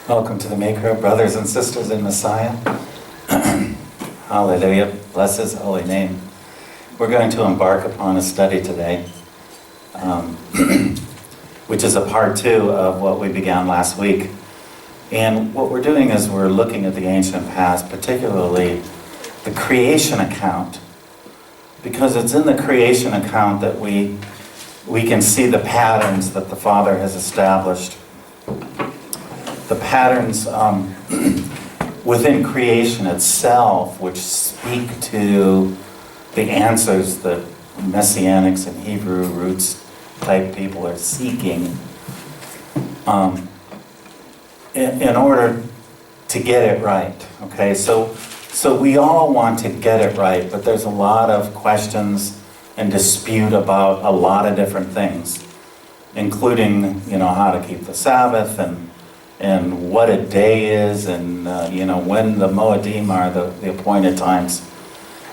Welcome to the Miqra, brothers and sisters in Messiah. Hallelujah. Bless His holy name. We're going to embark upon a study today, which is a part 2 of what we began last week. And what we're doing is we're looking at the ancient past, particularly the creation account, because it's in the creation account that we can see the patterns that the Father has established. The patterns within creation itself, which speak to the answers that Messianics and Hebrew roots type people are seeking in order to get it right. Okay, so we all want to get it right, but there's a lot of questions and dispute about a lot of different things, including how to keep the Sabbath and what a day is, and when the Moedim are, the appointed times.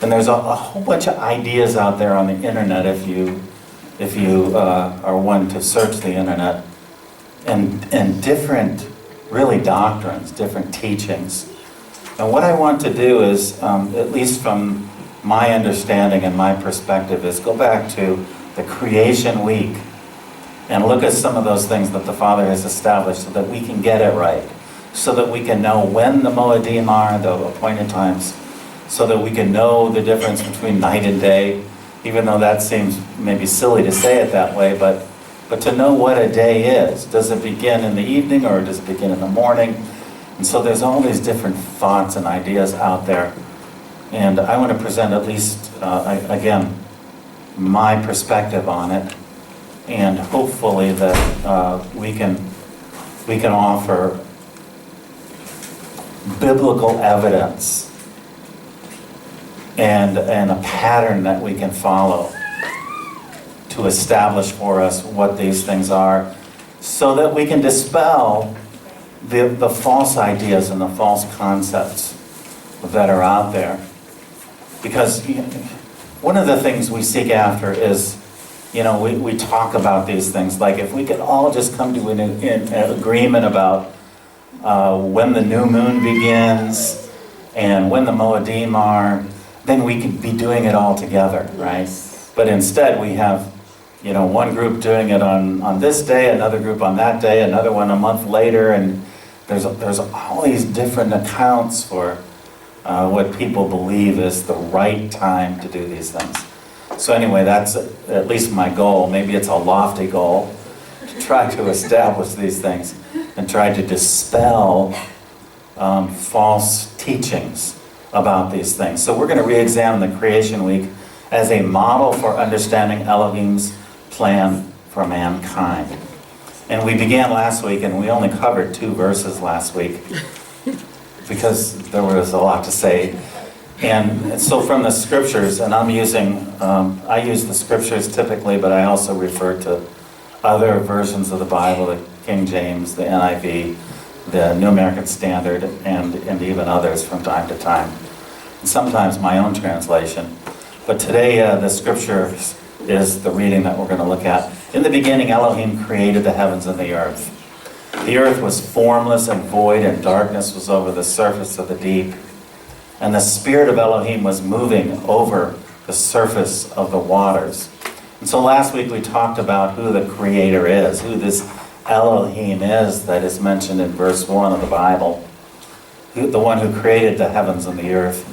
And there's a whole bunch of ideas out there on the internet if you are one to search the internet, and different really doctrines, different teachings. And what I want to do is, at least from my understanding and my perspective, is go back to the creation week and look at some of those things that the Father has established so that we can get it right, so that we can know when the Moedim are, the appointed times, so that we can know the difference between night and day, even though that seems maybe silly to say it that way, but to know what a day is. Does it begin in the evening or does it begin in the morning? And so there's all these different thoughts and ideas out there. And I want to present at least, again, my perspective on it, and hopefully that we can offer biblical evidence and a pattern that we can follow to establish for us what these things are, so that we can dispel the false ideas and the false concepts that are out there. Because one of the things we seek after is, we talk about these things, like if we could all just come to an agreement about when the new moon begins and when the Moedim are, then we could be doing it all together, right? But instead we have, one group doing it on this day, another group on that day, another one a month later, and there's all these different accounts for what people believe is the right time to do these things. So anyway, that's at least my goal. Maybe it's a lofty goal to try to establish these things and try to dispel false teachings about these things. So we're going to re-examine the creation week as a model for understanding Elohim's plan for mankind. And we began last week, and we only covered 2 verses last week because there was a lot to say. And so from the scriptures, and I use the scriptures typically, but I also refer to other versions of the Bible, the King James, the NIV, the New American Standard, and even others from time to time. And sometimes my own translation. But today the scripture is the reading that we're going to look at. In the beginning, Elohim created the heavens and the earth. The earth was formless and void, and darkness was over the surface of the deep. And the Spirit of Elohim was moving over the surface of the waters. And so last week we talked about who the Creator is, who this Elohim is that is mentioned in verse 1 of the Bible, the one who created the heavens and the earth.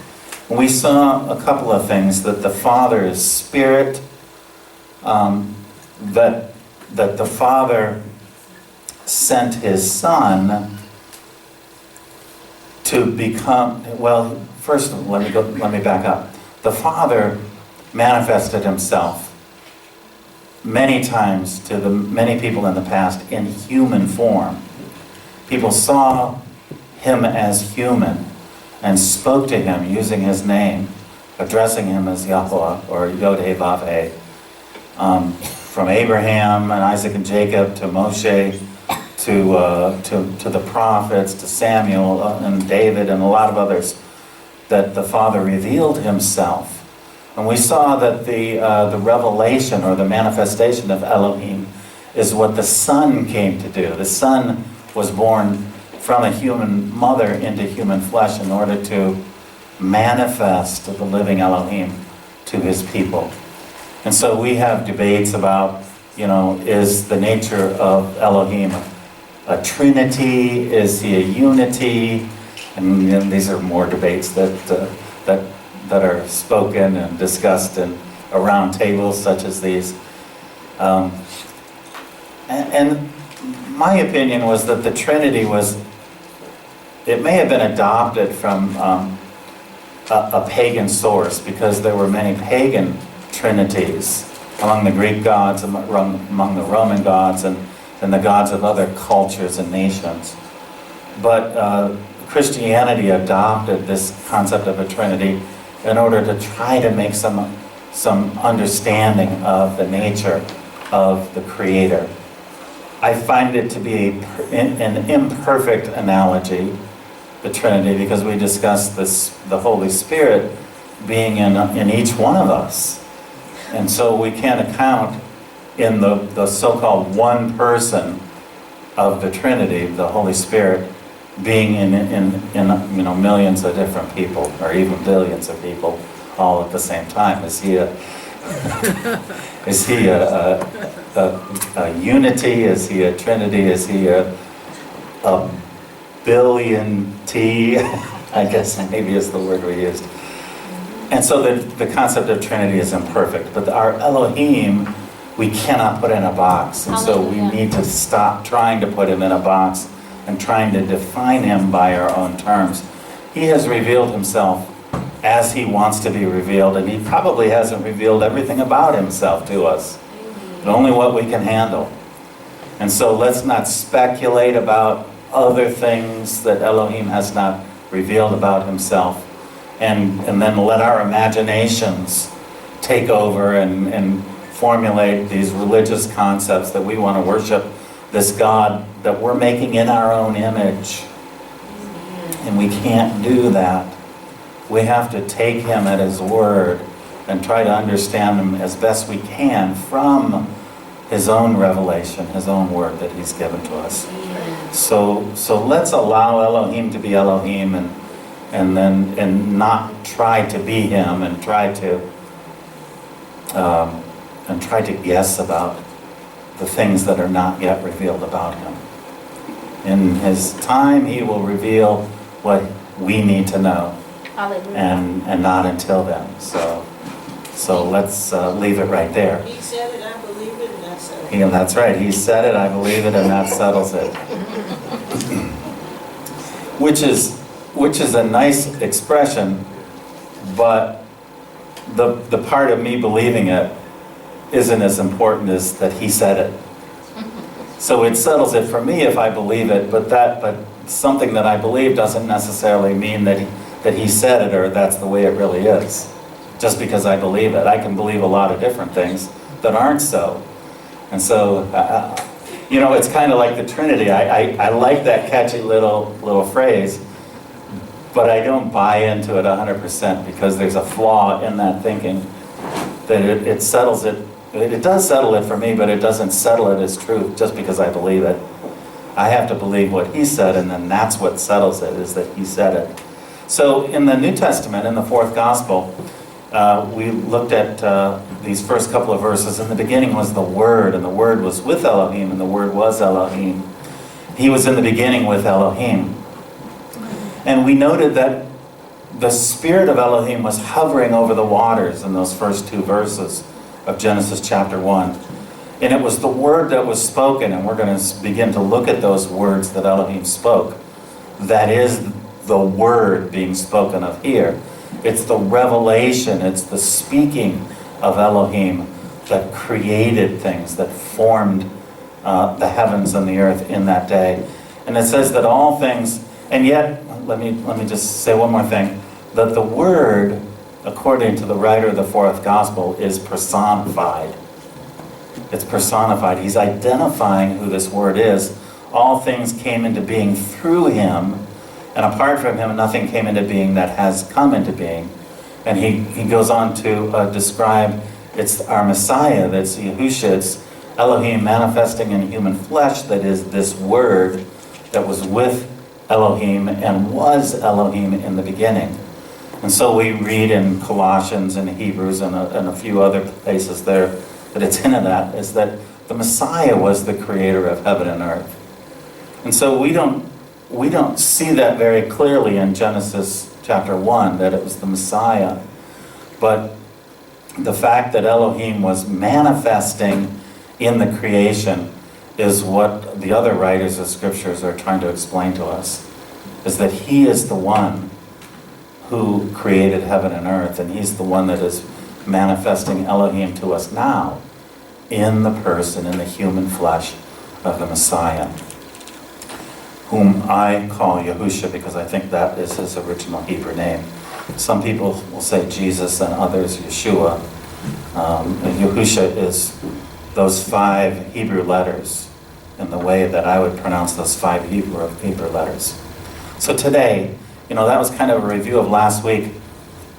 And we saw a couple of things, that the Father is Spirit, that the Father sent His Son to become, well, first let me back up. The Father manifested Himself many times to the many people in the past in human form. People saw Him as human and spoke to Him using His name, addressing Him as Yahweh or Yod-Heh-Vav-Heh. From Abraham and Isaac and Jacob to Moshe to the prophets, to Samuel and David and a lot of others, that the Father revealed Himself. And we saw that the revelation or the manifestation of Elohim is what the Son came to do. The Son was born from a human mother into human flesh in order to manifest the living Elohim to his people. And so we have debates about, is the nature of Elohim a trinity? Is he a unity? And these are more debates that are spoken and discussed around tables such as these. And my opinion was that the Trinity it may have been adopted from a pagan source, because there were many pagan trinities among the Greek gods, among the Roman gods, and the gods of other cultures and nations. But Christianity adopted this concept of a Trinity in order to try to make some understanding of the nature of the Creator. I find it to be an imperfect analogy, the Trinity, because we discussed the Holy Spirit being in each one of us. And so we can't account in the so-called one person of the Trinity, the Holy Spirit, being in millions of different people, or even billions of people, all at the same time. Is he a unity? Is he a Trinity? Is he a billion T? I guess maybe is the word we used. And so the concept of Trinity is imperfect, but our Elohim, we cannot put in a box. And so we need to stop trying to put him in a box and trying to define him by our own terms. He has revealed himself as he wants to be revealed, and he probably hasn't revealed everything about himself to us, but only what we can handle. And so let's not speculate about other things that Elohim has not revealed about himself, and then let our imaginations take over and formulate these religious concepts that we want to worship this God that we're making in our own image. And we can't do that. We have to take him at his word and try to understand him as best we can from his own revelation, his own word that he's given to us. So let's allow Elohim to be Elohim, and not try to be him, and try to guess about the things that are not yet revealed about him. In his time, he will reveal what we need to know. Hallelujah. And not until then. So let's leave it right there. He said it, I believe it, and that settles it. That's right. He said it, I believe it, and that settles it. Which is a nice expression, but the part of me believing it isn't as important as that he said it. So it settles it for me if I believe it, but something that I believe doesn't necessarily mean that he said it, or that's the way it really is. Just because I believe it. I can believe a lot of different things that aren't so. And so, it's kind of like the Trinity. I like that catchy little phrase, but I don't buy into it 100% because there's a flaw in that thinking. That it settles it. It does settle it for me, but it doesn't settle it as truth just because I believe it. I have to believe what he said, and then that's what settles it, is that he said it. So in the New Testament, in the fourth gospel, we looked at these first couple of verses. In the beginning was the Word, and the Word was with Elohim, and the Word was Elohim. He was in the beginning with Elohim. And we noted that the Spirit of Elohim was hovering over the waters in those first two verses of Genesis chapter 1. And it was the Word that was spoken, and we're going to begin to look at those words that Elohim spoke. That is the Word being spoken of here. It's the revelation, it's the speaking of Elohim that created things, that formed the heavens and the earth in that day. And it says that all things, and yet, let me just say one more thing, that the Word, according to the writer of the fourth gospel, is personified. It's personified. He's identifying who this Word is. All things came into being through him, and apart from him, nothing came into being that has come into being. And he goes on to describe, it's our Messiah, that's Yahusha, it's Elohim manifesting in human flesh, that is this Word that was with Elohim and was Elohim in the beginning. And so we read in Colossians and Hebrews and a few other places there that it's hinted at, is that the Messiah was the creator of heaven and earth. And so we don't see that very clearly in Genesis chapter 1, that it was the Messiah. But the fact that Elohim was manifesting in the creation is what the other writers of scriptures are trying to explain to us, is that he is the one who created heaven and earth, and he's the one that is manifesting Elohim to us now in the person, in the human flesh of the Messiah, whom I call Yahusha because I think that is his original Hebrew name. Some people will say Jesus and others Yeshua. Yahusha is those 5 Hebrew letters in the way that I would pronounce those 5 Hebrew letters. So today, that was kind of a review of last week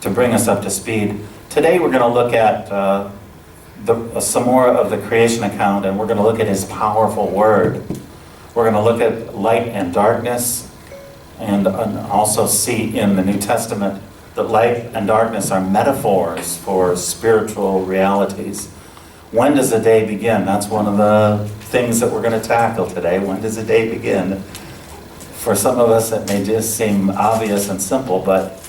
to bring us up to speed. Today we're going to look at some more of the creation account, and we're going to look at his powerful word. We're going to look at light and darkness, and also see in the New Testament that light and darkness are metaphors for spiritual realities. When does the day begin? That's one of the things that we're going to tackle today. When does the day begin? For some of us, it may just seem obvious and simple, but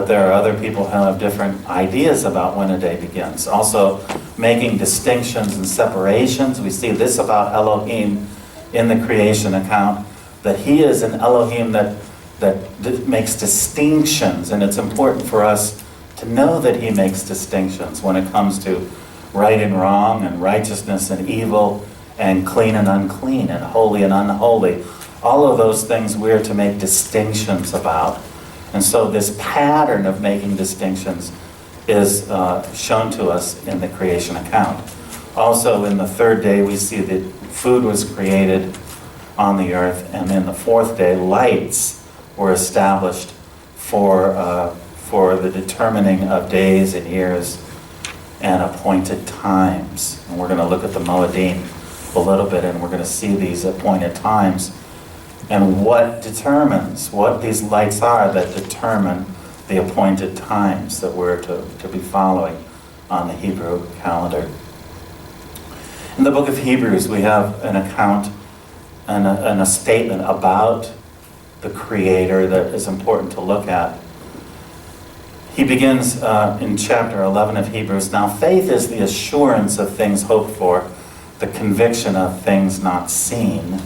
there are other people who have different ideas about when a day begins. Also, making distinctions and separations. We see this about Elohim in the creation account, that he is an Elohim that makes distinctions, and it's important for us to know that he makes distinctions when it comes to right and wrong, and righteousness and evil, and clean and unclean, and holy and unholy. All of those things we're to make distinctions about. And so this pattern of making distinctions is shown to us in the creation account. Also, in the 3rd day, we see that food was created on the earth, and in the 4th day, lights were established for the determining of days and years and appointed times. And we're going to look at the Moedim a little bit, and we're going to see these appointed times and what these lights are that determine the appointed times that we're to be following on the Hebrew calendar. In the book of Hebrews, we have an account and a statement about the Creator that is important to look at. He begins in chapter 11 of Hebrews, "Now faith is the assurance of things hoped for, the conviction of things not seen.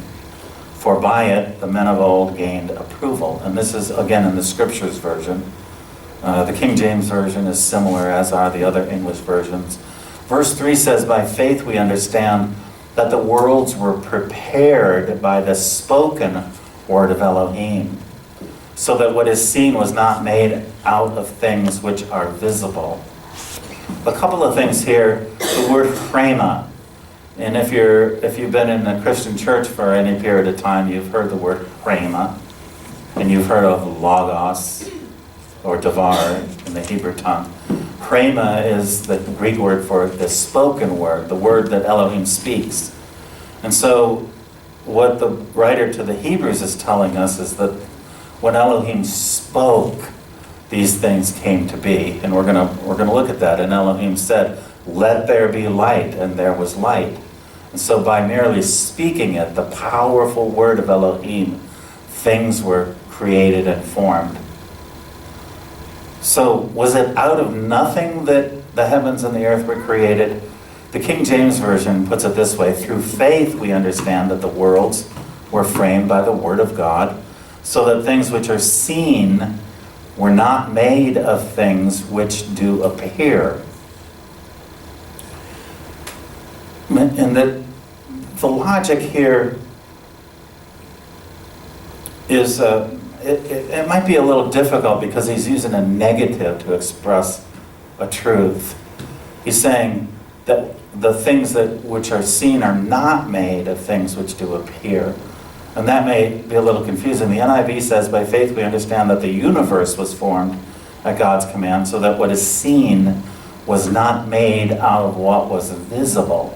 For by it the men of old gained approval." And this is, again, in the Scriptures version. The King James Version is similar, as are the other English versions. Verse 3 says, "By faith we understand that the worlds were prepared by the spoken word of Elohim, so that what is seen was not made out of things which are visible." A couple of things here. The word "chrema." And if you've been in a Christian church for any period of time, you've heard the word "chrema," and you've heard of logos or davar in the Hebrew tongue. Chrema is the Greek word for the spoken word, the word that Elohim speaks. And so what the writer to the Hebrews is telling us is that when Elohim spoke, these things came to be. And we're gonna look at that. And Elohim said, "Let there be light," and there was light. And so by merely speaking it, the powerful word of Elohim, things were created and formed. So was it out of nothing that the heavens and the earth were created? The King James Version puts it this way: "Through faith we understand that the worlds were framed by the word of God, so that things which are seen were not made of things which do appear." And the logic here is, it might be a little difficult because he's using a negative to express a truth. He's saying that the things which are seen are not made of things which do appear. And that may be a little confusing. The NIV says, "By faith we understand that the universe was formed at God's command, so that what is seen was not made out of what was visible."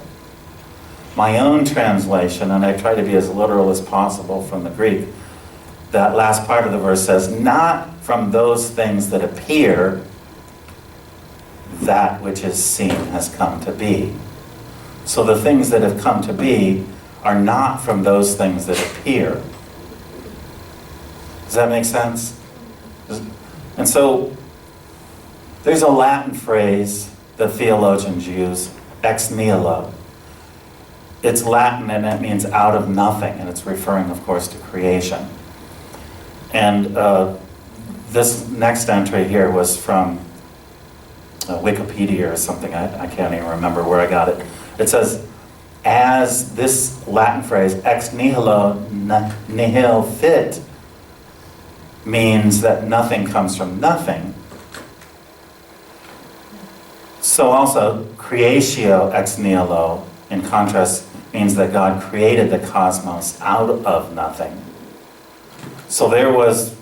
My own translation, and I try to be as literal as possible from the Greek, that last part of the verse says, not from those things that appear, that which is seen has come to be. So the things that have come to be are not from those things that appear. Does that make sense? And so there's a Latin phrase that theologians use, ex nihilo. It's Latin and it means out of nothing, and it's referring, of course, to creation. And this next entry here was from Wikipedia or something. I can't even remember where I got it. It says, as this Latin phrase, ex nihilo nihil fit, means that nothing comes from nothing. So also, creatio ex nihilo, in contrast, means that God created the cosmos out of nothing. So there was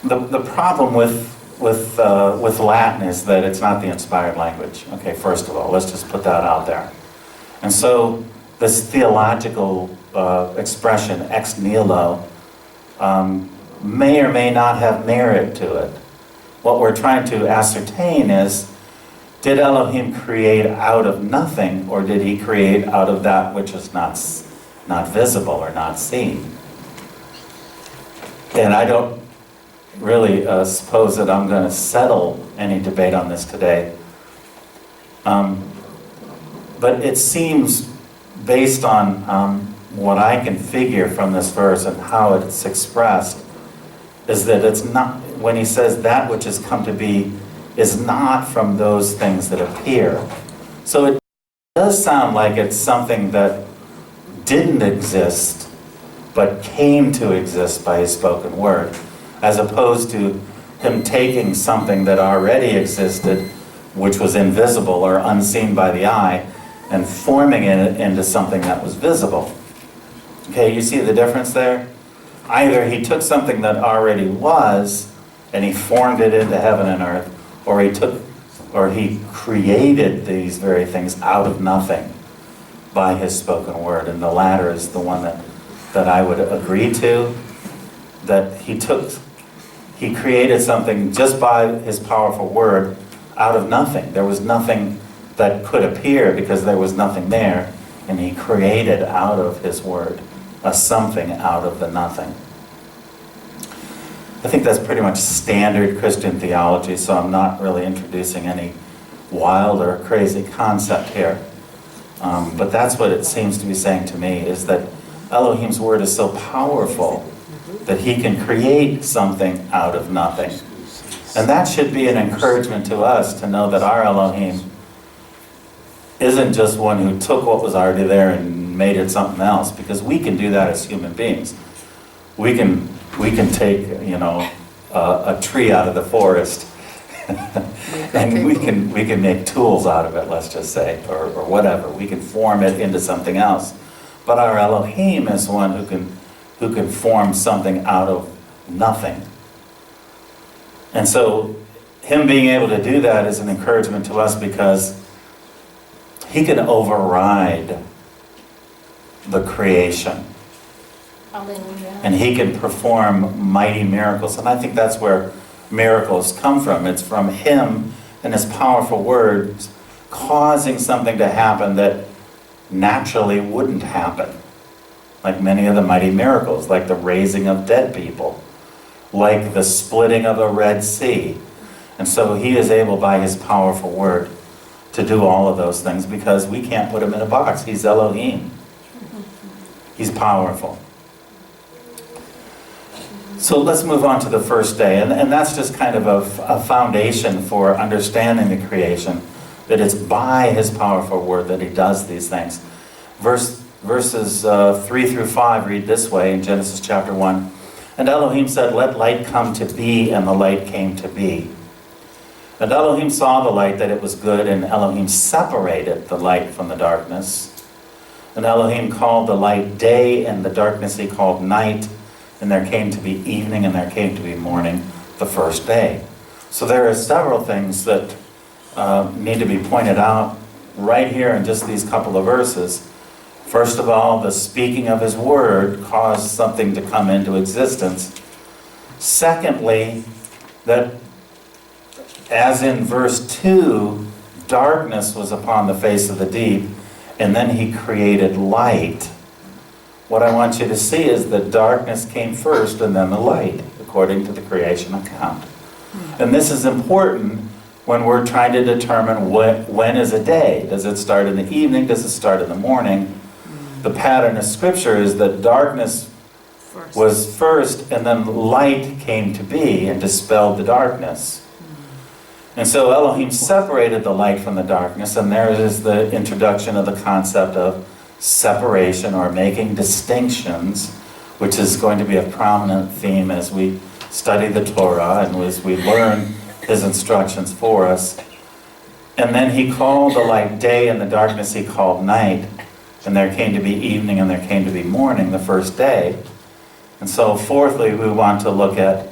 the problem with Latin is that it's not the inspired language. Okay, first of all, let's just put that out there. And so this theological expression, ex nihilo, may or may not have merit to it. What we're trying to ascertain is, did Elohim create out of nothing, or did he create out of that which is not visible or not seen? And I don't really suppose that I'm going to settle any debate on this today. But it seems, based on what I can figure from this verse and how it's expressed, is that it's not, when he says that which has come to be is not from those things that appear. So it does sound like it's something that didn't exist, but came to exist by his spoken word, as opposed to him taking something that already existed, which was invisible or unseen by the eye, and forming it into something that was visible. Okay, you see the difference there? Either he took something that already was, and he formed it into heaven and earth, or he created these very things out of nothing by his spoken word. And the latter is the one that I would agree to, that he created something just by his powerful word out of nothing. There was nothing that could appear because there was nothing there, and he created out of his word a something out of the nothing. I think that's pretty much standard Christian theology, so I'm not really introducing any wild or crazy concept here. But that's what it seems to be saying to me, is that Elohim's word is so powerful that he can create something out of nothing. And that should be an encouragement to us to know that our Elohim isn't just one who took what was already there and made it something else, because we can do that as human beings. We can take, a tree out of the forest and we can make tools out of it, let's just say, or whatever. We can form it into something else. But our Elohim is one who can form something out of nothing. And so him being able to do that is an encouragement to us, because he can override the creation. Hallelujah. And he can perform mighty miracles. And I think that's where miracles come from. It's from him and his powerful words causing something to happen that naturally wouldn't happen. Like many of the mighty miracles, like the raising of dead people, like the splitting of a Red Sea. And so he is able, by his powerful word, to do all of those things, because we can't put him in a box. He's Elohim. He's powerful. So let's move on to the first day, and that's just kind of a foundation for understanding the creation, that it's by his powerful word that he does these things. Verses 3 through 5 read this way in Genesis chapter 1. And Elohim said, "Let light come to be," and the light came to be. And Elohim saw the light, that it was good, and Elohim separated the light from the darkness. And Elohim called the light day, and the darkness he called night. And there came to be evening, and there came to be morning, the first day. So there are several things that need to be pointed out right here in just these couple of verses. First of all, the speaking of his word caused something to come into existence. Secondly, that as in verse 2, darkness was upon the face of the deep, and then he created light. What I want you to see is that darkness came first and then the light, according to the creation account. And this is important when we're trying to determine when is a day. Does it start in the evening? Does it start in the morning? The pattern of Scripture is that darkness was first, and then light came to be and dispelled the darkness. And so Elohim separated the light from the darkness, and there is the introduction of the concept of separation or making distinctions, which is going to be a prominent theme as we study the Torah and as we learn his instructions for us. And then he called the light day, and the darkness he called night. And there came to be evening and there came to be morning the first day. And so fourthly, we want to look at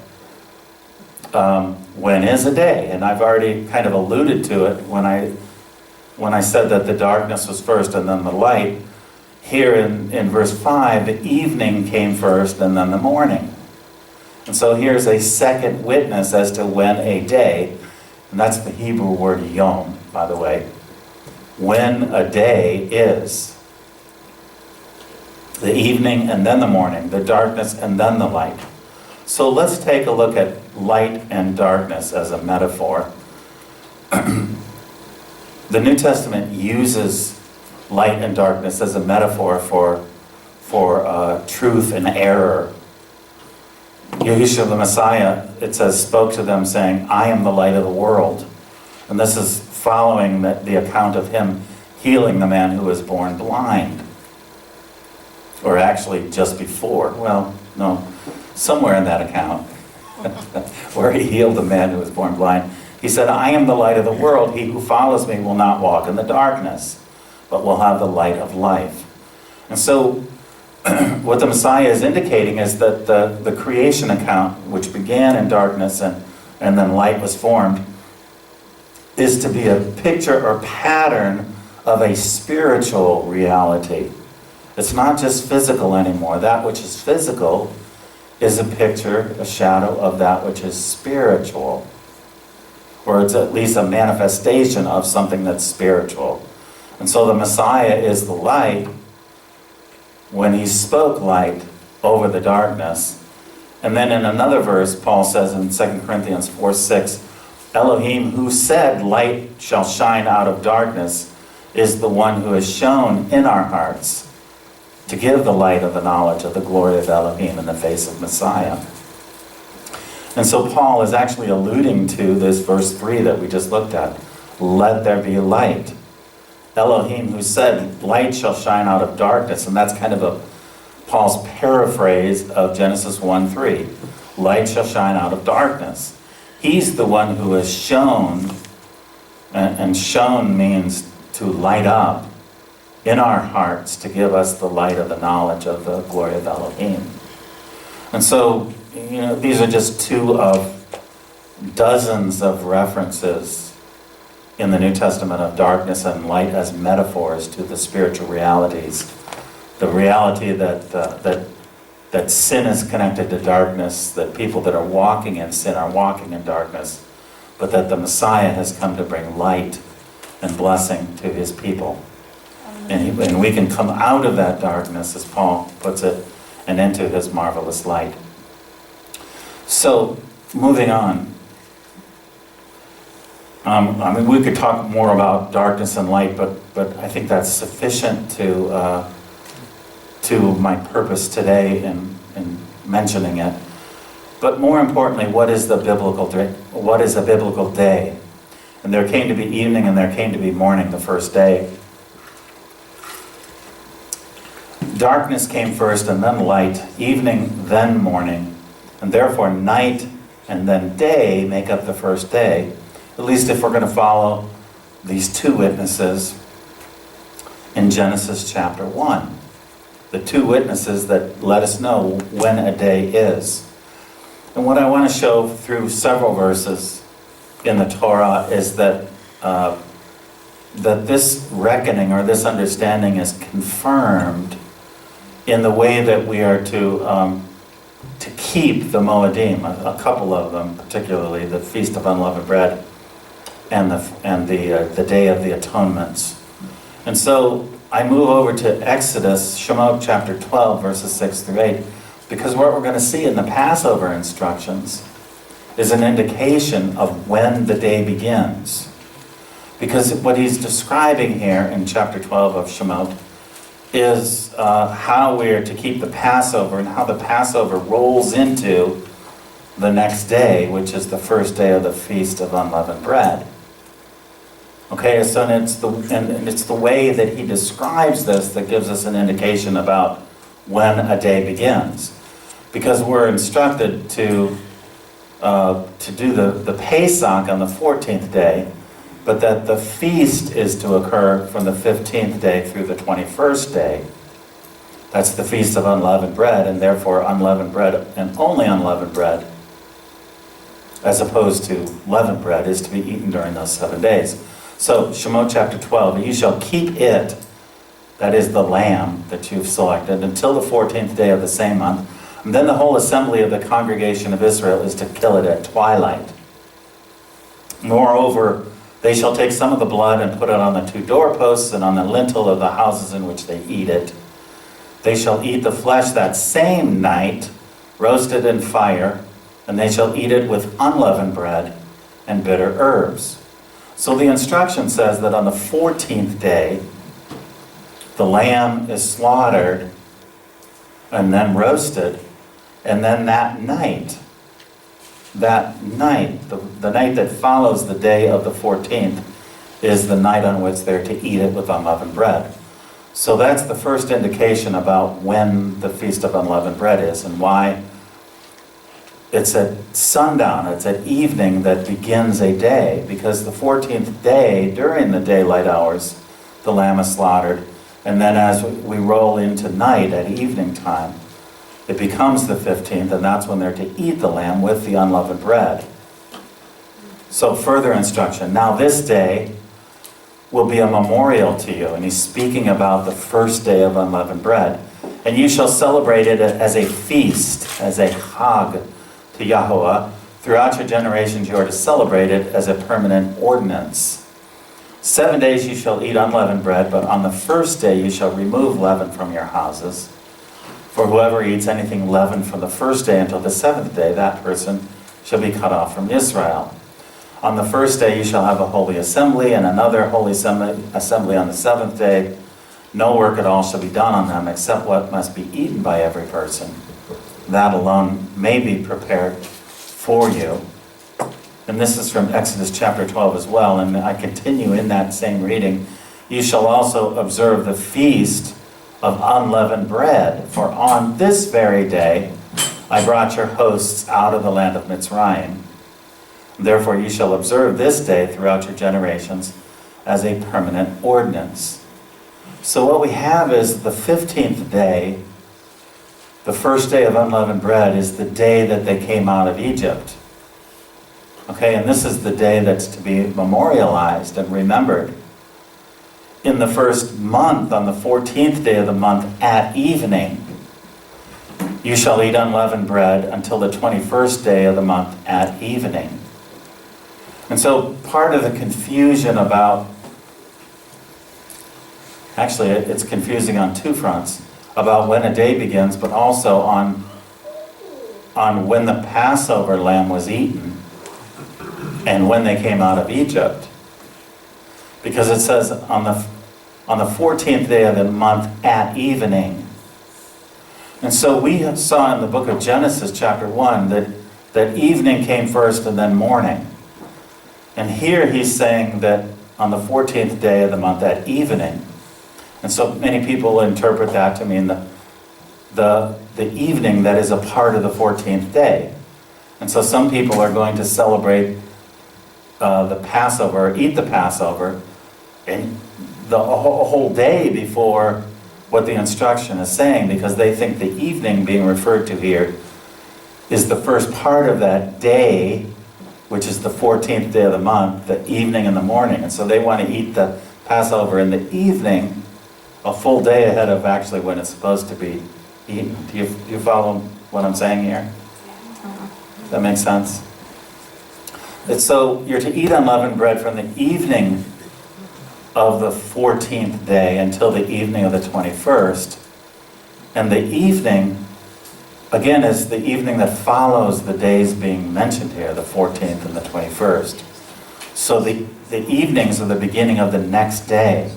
when is a day. And I've already kind of alluded to it when I said that the darkness was first and then the light. Here in verse 5, the evening came first and then the morning. And so here's a second witness as to when a day, and that's the Hebrew word yom, by the way, when a day is. The evening and then the morning, the darkness and then the light. So let's take a look at light and darkness as a metaphor. The New Testament uses light and darkness as a metaphor for truth and error. Yahushua the Messiah, it says, spoke to them saying, I am the light of the world. And this is following the account of him healing the man who was born blind. Or actually just before, well, no, somewhere in that account, where he healed the man who was born blind. He said, I am the light of the world. He who follows me will not walk in the darkness, but will have the light of life. And so what the Messiah is indicating is that the creation account, which began in darkness and then light was formed, is to be a picture or pattern of a spiritual reality. It's not just physical anymore. That which is physical is a picture, a shadow of that which is spiritual. Or it's at least a manifestation of something that's spiritual. And so the Messiah is the light when he spoke light over the darkness. And then in another verse, Paul says in 2 Corinthians 4:6, Elohim, who said light shall shine out of darkness, is the one who has shone in our hearts to give the light of the knowledge of the glory of Elohim in the face of Messiah. And so Paul is actually alluding to this verse 3 that we just looked at. Let there be light. Elohim who said, light shall shine out of darkness. And that's kind of Paul's paraphrase of Genesis 1:3. Light shall shine out of darkness. He's the one who has shone, and shone means to light up in our hearts to give us the light of the knowledge of the glory of Elohim. And so, these are just two of dozens of references in the New Testament of darkness and light as metaphors to the spiritual realities. The reality that sin is connected to darkness, that people that are walking in sin are walking in darkness, but that the Messiah has come to bring light and blessing to his people. And we can come out of that darkness, as Paul puts it, and into his marvelous light. So, moving on. We could talk more about darkness and light, but I think that's sufficient to my purpose today in mentioning it. But more importantly, what is a biblical day? And there came to be evening and there came to be morning the first day. Darkness came first and then light, evening then morning, and therefore night and then day make up the first day, at least if we're going to follow these two witnesses in Genesis chapter 1. The two witnesses that let us know when a day is. And what I want to show through several verses in the Torah is that that this reckoning or this understanding is confirmed in the way that we are to keep the Moedim, a couple of them, particularly the Feast of Unleavened Bread and the Day of the Atonements. And so I move over to Exodus, Shemot chapter 12, verses 6 through 8, because what we're going to see in the Passover instructions is an indication of when the day begins. Because what he's describing here in chapter 12 of Shemot is how we are to keep the Passover and how the Passover rolls into the next day, which is the first day of the Feast of Unleavened Bread. Okay, so it's the way that he describes this that gives us an indication about when a day begins. Because we're instructed to do the Pesach on the 14th day, but that the feast is to occur from the 15th day through the 21st day. That's the Feast of Unleavened Bread, and therefore unleavened bread and only unleavened bread, as opposed to leavened bread, is to be eaten during those 7 days. So, Shemot chapter 12, you shall keep it, that is the lamb that you've selected, until the 14th day of the same month. And then the whole assembly of the congregation of Israel is to kill it at twilight. Moreover, they shall take some of the blood and put it on the 2 doorposts and on the lintel of the houses in which they eat it. They shall eat the flesh that same night, roasted in fire, and they shall eat it with unleavened bread and bitter herbs. So the instruction says that on the 14th day, the lamb is slaughtered and then roasted, and then that night, the night that follows the day of the 14th, is the night on which they're to eat it with unleavened bread. So that's the first indication about when the Feast of Unleavened Bread is and why it's at sundown, it's at evening that begins a day, because the 14th day, during the daylight hours, the lamb is slaughtered, and then as we roll into night at evening time, it becomes the 15th, and that's when they're to eat the lamb with the unleavened bread. So further instruction. Now this day will be a memorial to you. And he's speaking about the first day of unleavened bread. And you shall celebrate it as a feast, as a chag to Yahweh. Throughout your generations you are to celebrate it as a permanent ordinance. 7 days you shall eat unleavened bread, but on the first day you shall remove leaven from your houses. For whoever eats anything leavened from the first day until the 7th day, that person shall be cut off from Israel. On the first day you shall have a holy assembly, and another holy assembly on the 7th day. No work at all shall be done on them, except what must be eaten by every person. That alone may be prepared for you. And this is from Exodus chapter 12 as well, and I continue in that same reading. You shall also observe the feast of unleavened bread, for on this very day I brought your hosts out of the land of Mitzrayim. Therefore you shall observe this day throughout your generations as a permanent ordinance. So what we have is the 15th day, the first day of unleavened bread, is the day that they came out of Egypt. Okay, and this is the day that's to be memorialized and remembered. In the first month, on the 14th day of the month at evening, you shall eat unleavened bread until the 21st day of the month at evening. And so part of the confusion about, actually it's confusing on 2 fronts, about when a day begins, but also on when the Passover lamb was eaten and when they came out of Egypt. Because it says on the 14th day of the month at evening. And so we saw in the book of Genesis chapter 1 that evening came first and then morning. And here he's saying that on the 14th day of the month at evening. And so many people interpret that to mean the evening that is a part of the 14th day. And so some people are going to celebrate the Passover, eat the Passover, and the whole day before what the instruction is saying, because they think the evening being referred to here is the first part of that day, which is the 14th day of the month, the evening and the morning. And so they want to eat the Passover in the evening, a full day ahead of actually when it's supposed to be eaten. Do you follow what I'm saying here? Does that make sense? It's so you're to eat unleavened bread from the evening of the 14th day until the evening of the 21st. And the evening, again, is the evening that follows the days being mentioned here, the 14th and the 21st. So the evenings are the beginning of the next day,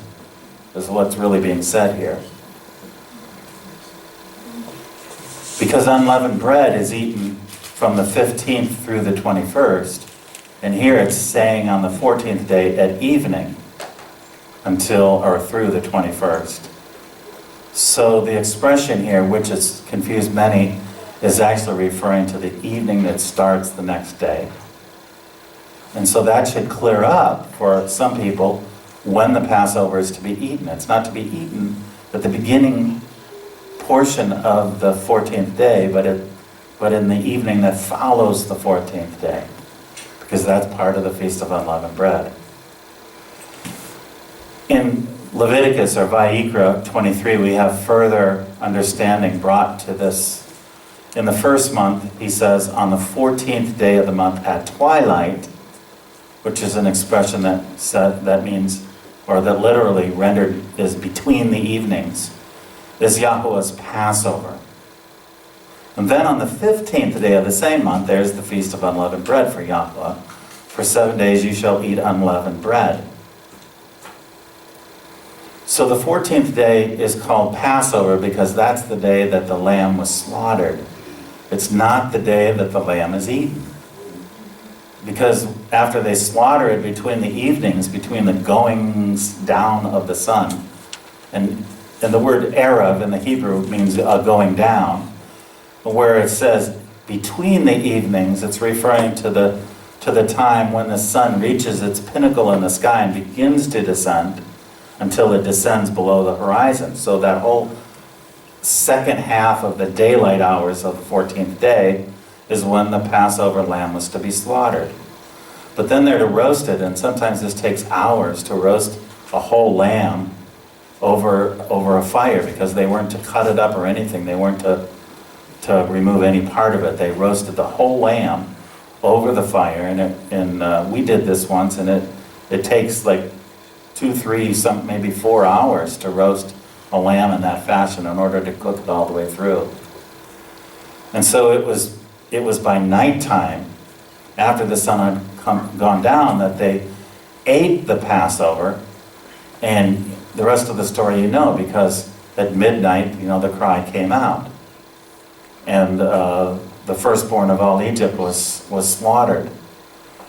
is what's really being said here. Because unleavened bread is eaten from the 15th through the 21st, and here it's saying on the 14th day at evening until or through the 21st. So the expression here, which has confused many, is actually referring to the evening that starts the next day. And so that should clear up for some people when the Passover is to be eaten. It's not to be eaten at the beginning portion of the 14th day, but in the evening that follows the 14th day, because that's part of the Feast of Unleavened Bread. In Leviticus or Miqra 23, we have further understanding brought to this. In the first month, he says, on the 14th day of the month at twilight, which is an expression that means, or that literally rendered is between the evenings, is Yahuwah's Passover. And then on the 15th day of the same month, there's the Feast of Unleavened Bread for Yahuwah. For 7 days you shall eat unleavened bread. So the 14th day is called Passover because that's the day that the lamb was slaughtered. It's not the day that the lamb is eaten. Because after they slaughter it between the evenings, between the goings down of the sun, and the word Erev in the Hebrew means going down, where it says between the evenings, it's referring to the time when the sun reaches its pinnacle in the sky and begins to descend until it descends below the horizon. So that whole second half of the daylight hours of the 14th day is when the Passover lamb was to be slaughtered. But then they're to roast it, and sometimes this takes hours to roast a whole lamb over a fire, because they weren't to cut it up or anything. They weren't to remove any part of it. They roasted the whole lamb over the fire, and we did this once, and it takes like 2, 3, maybe 4 hours to roast a lamb in that fashion in order to cook it all the way through. And so it was by nighttime, after the sun had gone down, that they ate the Passover. And the rest of the story you know, because at midnight, the cry came out. And the firstborn of all Egypt was slaughtered.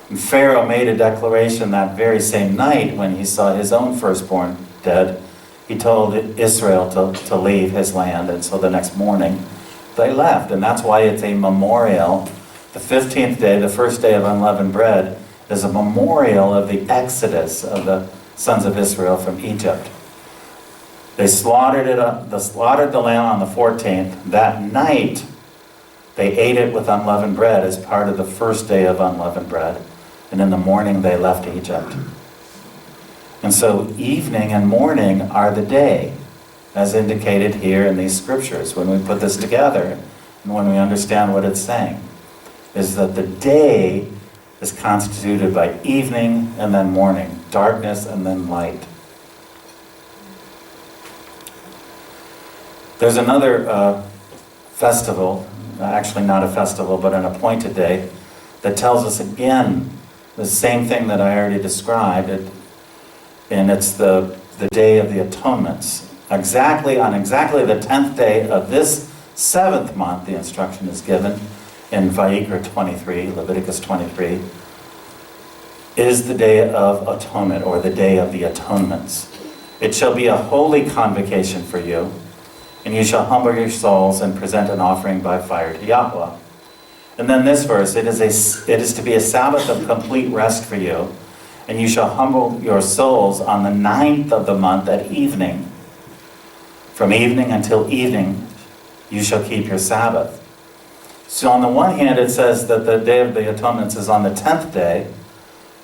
And Pharaoh made a declaration that very same night when he saw his own firstborn dead. He told Israel to leave his land, and so the next morning they left. And that's why it's a memorial. The 15th day, the first day of unleavened bread, is a memorial of the exodus of the sons of Israel from Egypt. They slaughtered the lamb on the 14th. That night, they ate it with unleavened bread as part of the first day of unleavened bread. And in the morning, they left Egypt. And so evening and morning are the day, as indicated here in these scriptures. When we put this together, and when we understand what it's saying, is that the day is constituted by evening and then morning, darkness and then light. There's another festival, actually not a festival, but an appointed day, that tells us again the same thing that I already described, and it's the Day of the Atonements. On exactly the 10th day of this 7th month, the instruction is given in Miqra 23, Leviticus 23, is the Day of Atonement, or the Day of the Atonements. It shall be a holy convocation for you, and you shall humble your souls and present an offering by fire to Yahuwah. And then this verse, it is to be a Sabbath of complete rest for you, and you shall humble your souls on the 9th of the month at evening. From evening until evening, you shall keep your Sabbath. So on the one hand, it says that the Day of the Atonements is on the 10th day,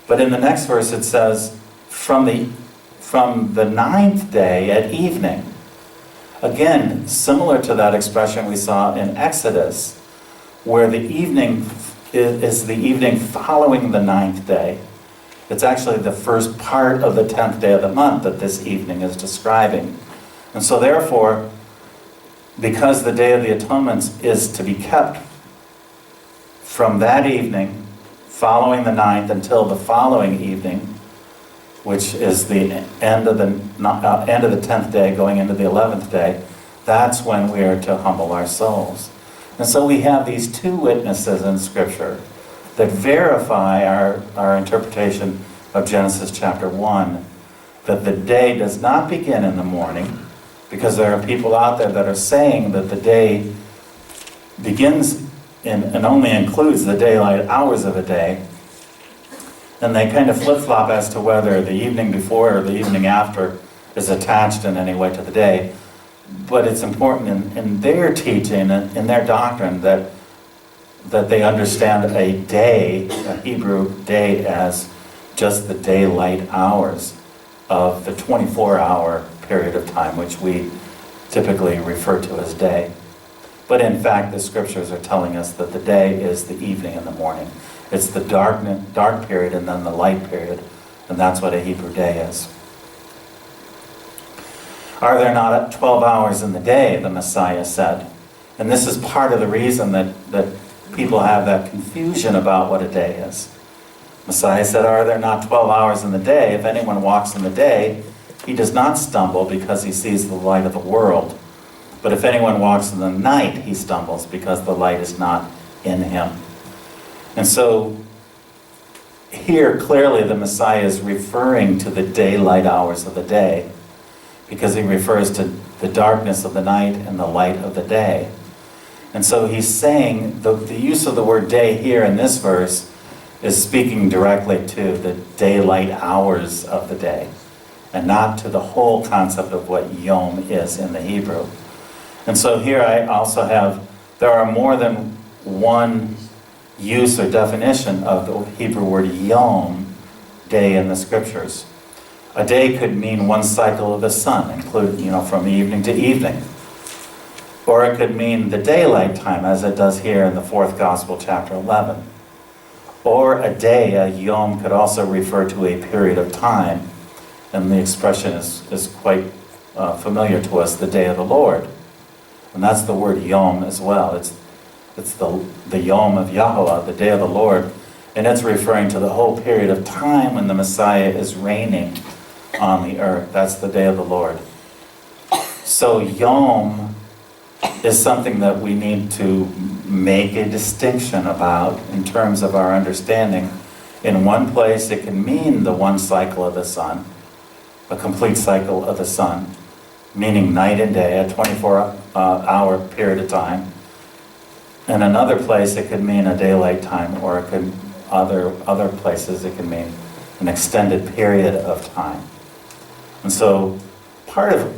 but in the next verse it says, from the from the 9th day at evening. Again, similar to that expression we saw in Exodus, where the evening is the evening following the 9th day. It's actually the first part of the 10th day of the month that this evening is describing. And so therefore, because the Day of the Atonement is to be kept from that evening following the 9th until the following evening, which is the end of the 10th day going into the 11th day, that's when we are to humble our souls. And so we have these two witnesses in Scripture that verify our interpretation of Genesis chapter 1, that the day does not begin in the morning, because there are people out there that are saying that the day begins and only includes the daylight hours of a day, and they kind of flip-flop as to whether the evening before or the evening after is attached in any way to the day. But it's important in their teaching, in their doctrine, that they understand a day, a Hebrew day, as just the daylight hours of the 24-hour period of time, which we typically refer to as day. But in fact, the Scriptures are telling us that the day is the evening and the morning. It's the dark period and then the light period, and that's what a Hebrew day is. Are there not 12 hours in the day, the Messiah said. And this is part of the reason that people have that confusion about what a day is. Messiah said, are there not 12 hours in the day? If anyone walks in the day, he does not stumble because he sees the light of the world. But if anyone walks in the night, he stumbles because the light is not in him. And so here clearly the Messiah is referring to the daylight hours of the day, because he refers to the darkness of the night and the light of the day. And so he's saying the use of the word day here in this verse is speaking directly to the daylight hours of the day, and not to the whole concept of what yom is in the Hebrew. And so here I also have, there are more than one use or definition of the Hebrew word yom, day, in the Scriptures. A day could mean one cycle of the sun, including, from evening to evening. Or it could mean the daylight time, as it does here in the 4th Gospel, chapter 11. Or a day, a yom, could also refer to a period of time, and the expression is quite familiar to us, the day of the Lord. And that's the word yom as well. It's the yom of Yahweh, the day of the Lord, and it's referring to the whole period of time when the Messiah is reigning on the earth. That's the day of the Lord. So yom is something that we need to make a distinction about in terms of our understanding. In one place it can mean the one cycle of the sun, a complete cycle of the sun, meaning night and day, a 24-hour period of time. In another place it could mean a daylight time, or it could other places it can mean an extended period of time. And so part of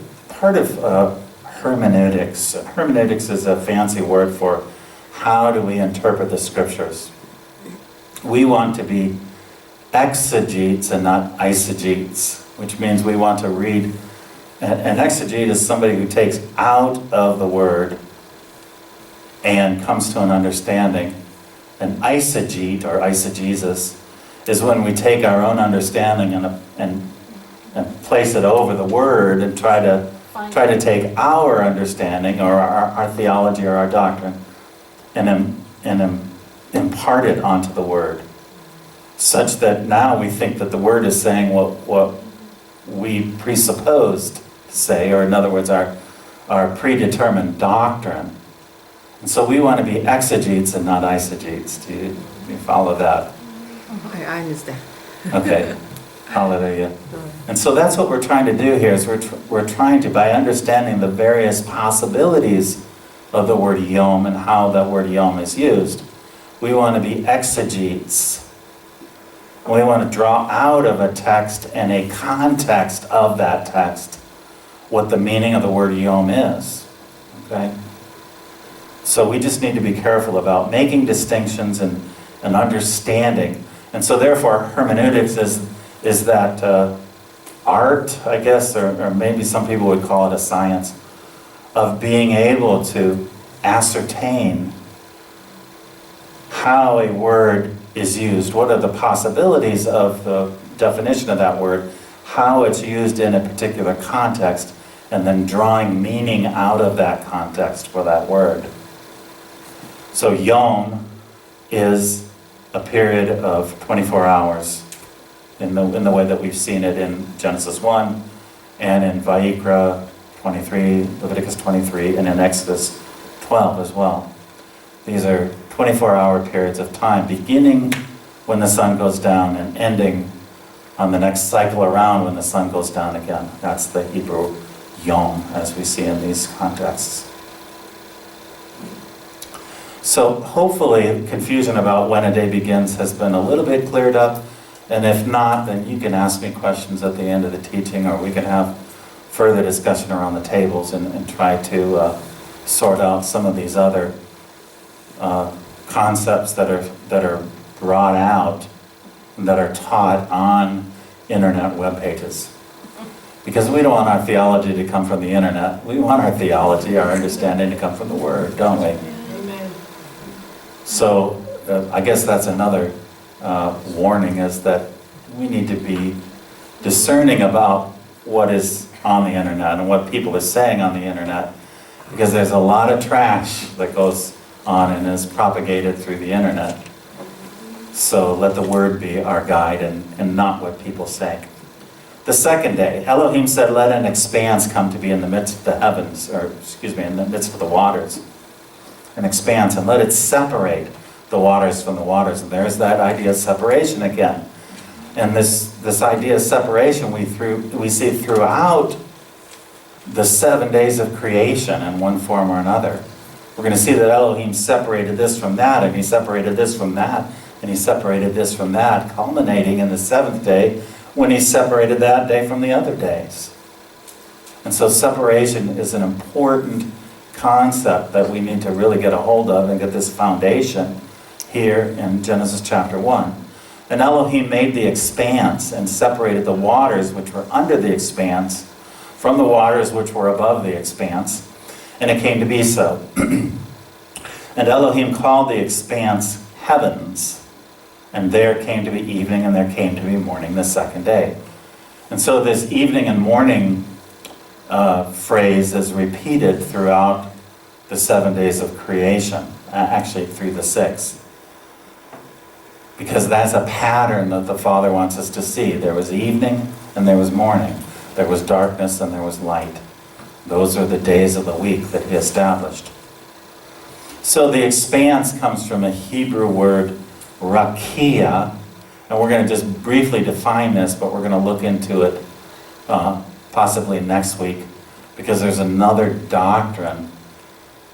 hermeneutics is a fancy word for how do we interpret the Scriptures. We want to be exegetes and not eisegetes, which means we want to read. An exegete is somebody who takes out of the word and comes to an understanding. An eisegete, or eisegesis, is when we take our own understanding and place it over the word and try to take our understanding or our theology or our doctrine and impart it onto the word, such that now we think that the word is saying what we presupposed to say, or in other words, our predetermined doctrine. And so we want to be exegetes and not eisegetes. Do you follow that? I understand. Okay. Hallelujah. And so that's what we're trying to do here, is we're trying to, by understanding the various possibilities of the word yom and how that word yom is used, we want to be exegetes. We want to draw out of a text and a context of that text what the meaning of the word yom is. Okay? So we just need to be careful about making distinctions and understanding. And so therefore hermeneutics is that art, I guess, or maybe some people would call it a science, of being able to ascertain how a word is used. What are the possibilities of the definition of that word, how it's used in a particular context, and then drawing meaning out of that context for that word. So yom is a period of 24 hours in the way that we've seen it in Genesis 1 and in Vayikra 23, Leviticus 23, and in Exodus 12 as well. These are 24-hour periods of time, beginning when the sun goes down and ending on the next cycle around when the sun goes down again. That's the Hebrew yom, as we see in these contexts. So hopefully confusion about when a day begins has been a little bit cleared up, and if not, then you can ask me questions at the end of the teaching, or we can have further discussion around the tables and try to sort out some of these other concepts that are brought out and that are taught on internet web pages. Because we don't want our theology to come from the internet. We want our theology, our understanding to come from the Word, don't we? Amen. So I guess that's another warning, is that we need to be discerning about what is on the internet and what people are saying on the internet, because there's a lot of trash that goes on and is propagated through the internet. So let the Word be our guide and not what people say. The second day, Elohim said, let an expanse come to be in the midst of the heavens, in the midst of the waters. An expanse, and let it separate the waters from the waters. And there's that idea of separation again. And this idea of separation we see throughout the 7 days of creation in one form or another. We're going to see that Elohim separated this from that, and he separated this from that, and he separated this from that, culminating in the seventh day when he separated that day from the other days. And so separation is an important concept that we need to really get a hold of and get this foundation here in Genesis chapter 1. And Elohim made the expanse and separated the waters which were under the expanse from the waters which were above the expanse. And it came to be so. And Elohim called the expanse heavens. And there came to be evening and there came to be morning the second day. And so this evening and morning phrase is repeated throughout the 7 days of creation, actually through the 6. Because that's a pattern that the Father wants us to see. There was evening and there was morning. There was darkness and there was light. Those are the days of the week that he established. So the expanse comes from a Hebrew word, rakia, and we're going to just briefly define this, but we're going to look into it possibly next week, because there's another doctrine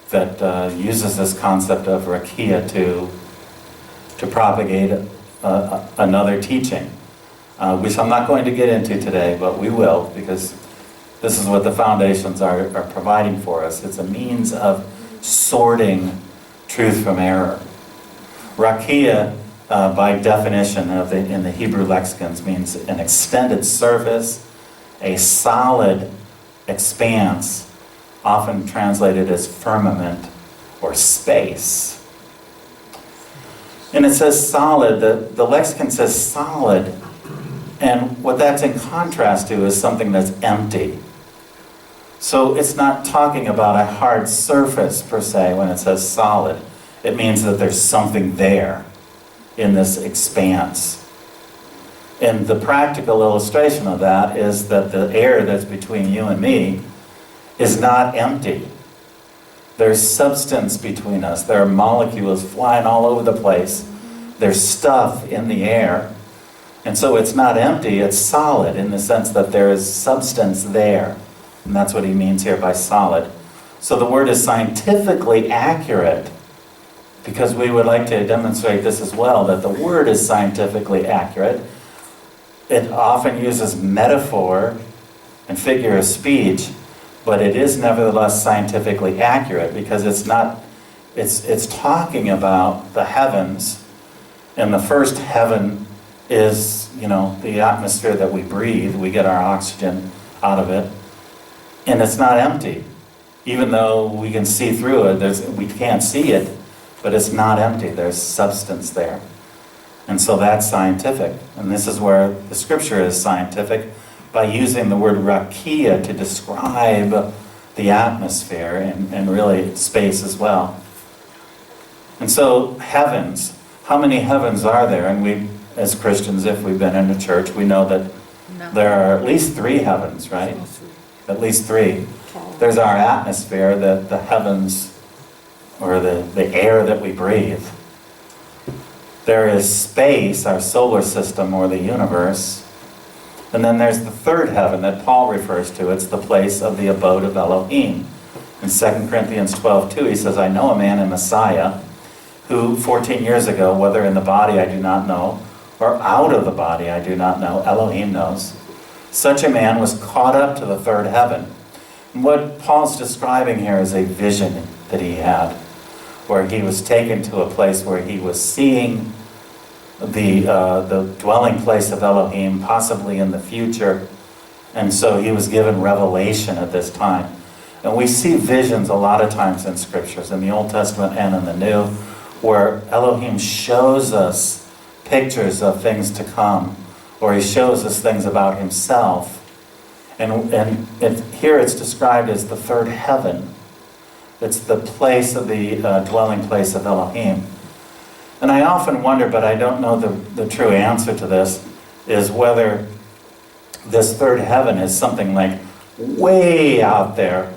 that uses this concept of rakia to propagate another teaching, which I'm not going to get into today, but we will, because this is what the foundations are providing for us. It's a means of sorting truth from error. Rakia, by definition in the Hebrew lexicons, means an extended surface, a solid expanse, often translated as firmament or space. And it says solid, the lexicon says solid, and what that's in contrast to is something that's empty. So it's not talking about a hard surface per se when it says solid. It means that there's something there in this expanse. And the practical illustration of that is that the air that's between you and me is not empty. There's substance between us. There are molecules flying all over the place. There's stuff in the air. And so it's not empty, it's solid in the sense that there is substance there. And that's what he means here by solid. So the word is scientifically accurate, because we would like to demonstrate this as well, that the word is scientifically accurate. It often uses metaphor and figure of speech, but it is nevertheless scientifically accurate, because it's talking about the heavens, and the first heaven is, the atmosphere that we breathe. We get our oxygen out of it. And it's not empty. Even though we can see through it, we can't see it, but it's not empty. There's substance there. And so that's scientific. And this is where the scripture is scientific, by using the word rakia to describe the atmosphere and really space as well. And so heavens, how many heavens are there? And we, as Christians, if we've been in a church, we know that there are at least 3 heavens, right? At least 3. There's our atmosphere, the heavens, or the air that we breathe. There is space, our solar system, or the universe. And then there's the 3rd heaven that Paul refers to. It's the place of the abode of Elohim. In 2 Corinthians 12:2, he says, I know a man in Messiah who 14 years ago, whether in the body I do not know, or out of the body I do not know, Elohim knows, such a man was caught up to the 3rd heaven. And what Paul's describing here is a vision that he had, where he was taken to a place where he was seeing the dwelling place of Elohim, possibly in the future. And so he was given revelation at this time. And we see visions a lot of times in scriptures, in the Old Testament and in the New, where Elohim shows us pictures of things to come, or he shows us things about himself. And here it's described as the 3rd heaven. It's the place of the dwelling place of Elohim. And I often wonder, but I don't know the true answer to this, is whether this 3rd heaven is something like way out there,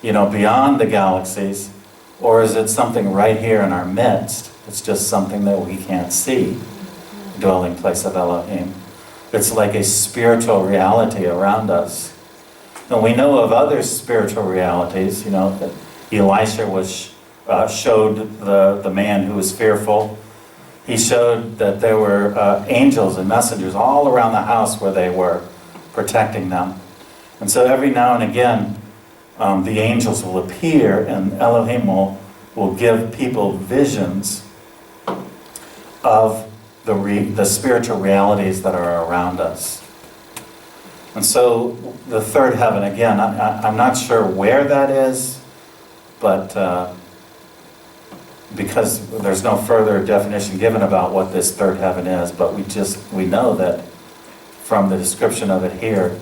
beyond the galaxies, or is it something right here in our midst? It's just something that we can't see, dwelling place of Elohim. It's like a spiritual reality around us. And we know of other spiritual realities, that Elisha showed the man who was fearful. He showed that there were angels and messengers all around the house where they were, protecting them. And so every now and again, the angels will appear, and Elohim will give people visions of the spiritual realities that are around us. And so the 3rd heaven, again, I'm not sure where that is, but because there's no further definition given about what this 3rd heaven is, but we know that from the description of it here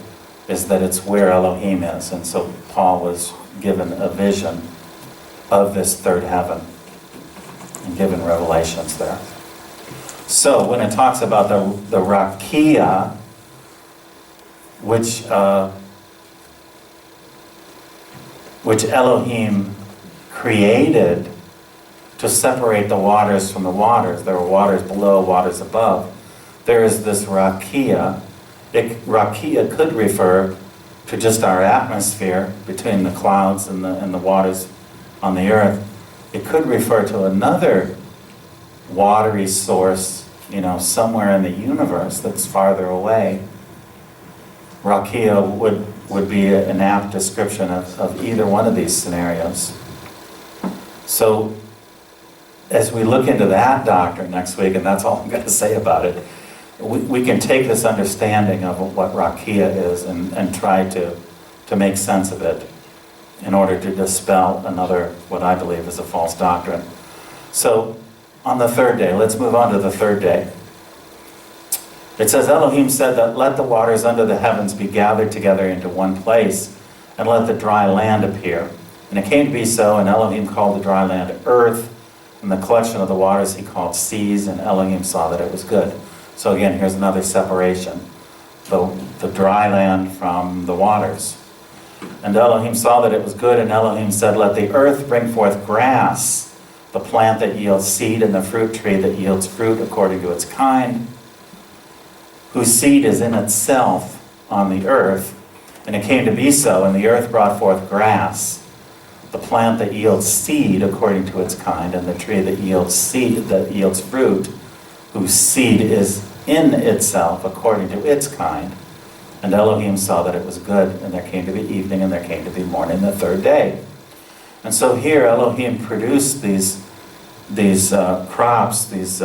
is that it's where Elohim is. And so Paul was given a vision of this 3rd heaven and given revelations there. So when it talks about the rakia, which Elohim created to separate the waters from the waters. There were waters below, waters above. There is this rakia. Rakia could refer to just our atmosphere between the clouds and the waters on the earth. It could refer to another watery source, somewhere in the universe that's farther away. Rakia would be an apt description of either one of these scenarios. So as we look into that doctrine next week, and that's all I'm going to say about it, we can take this understanding of what rakia is and try to make sense of it in order to dispel another, what I believe is a false doctrine. So on the 3rd day, let's move on to the 3rd day. It says, Elohim said that let the waters under the heavens be gathered together into one place, and let the dry land appear. And it came to be so, and Elohim called the dry land earth, and the collection of the waters he called seas, and Elohim saw that it was good. So again, here's another separation. The dry land from the waters. And Elohim saw that it was good, and Elohim said, let the earth bring forth grass, the plant that yields seed, and the fruit tree that yields fruit according to its kind, whose seed is in itself on the earth. And it came to be so, and the earth brought forth grass, the plant that yields seed according to its kind, and the tree that yields fruit, whose seed is in itself according to its kind. And Elohim saw that it was good, and there came to be evening, and there came to be morning the 3rd day. And so here Elohim produced these crops, these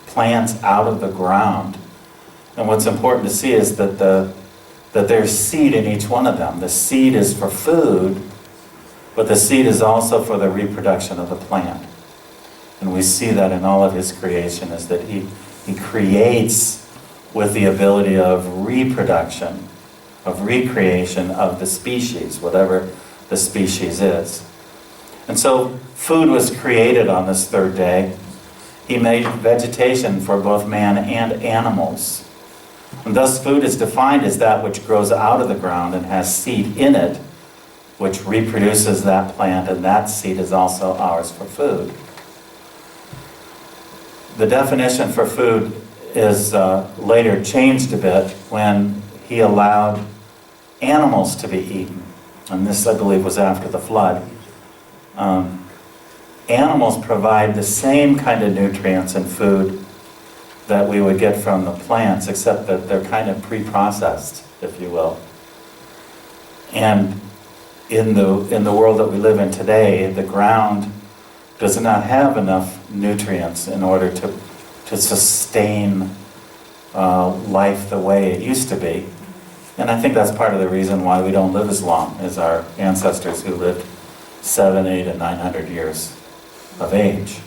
plants out of the ground, And what's important to see is that that there's seed in each one of them. The seed is for food, but the seed is also for the reproduction of the plant. And we see that in all of his creation, is that he creates with the ability of reproduction, of recreation of the species, whatever the species is. And so food was created on this third day. He made vegetation for both man and animals. And thus food is defined as that which grows out of the ground and has seed in it, which reproduces that plant, and that seed is also ours for food. The definition for food is later changed a bit when he allowed animals to be eaten. And this, I believe, was after the flood. Animals provide the same kind of nutrients and food that we would get from the plants, except that they're kind of pre-processed, if you will. And in the world that we live in today, the ground does not have enough nutrients in order to sustain life the way it used to be. And I think that's part of the reason why we don't live as long as our ancestors who lived 700, 800, and 900 years of age.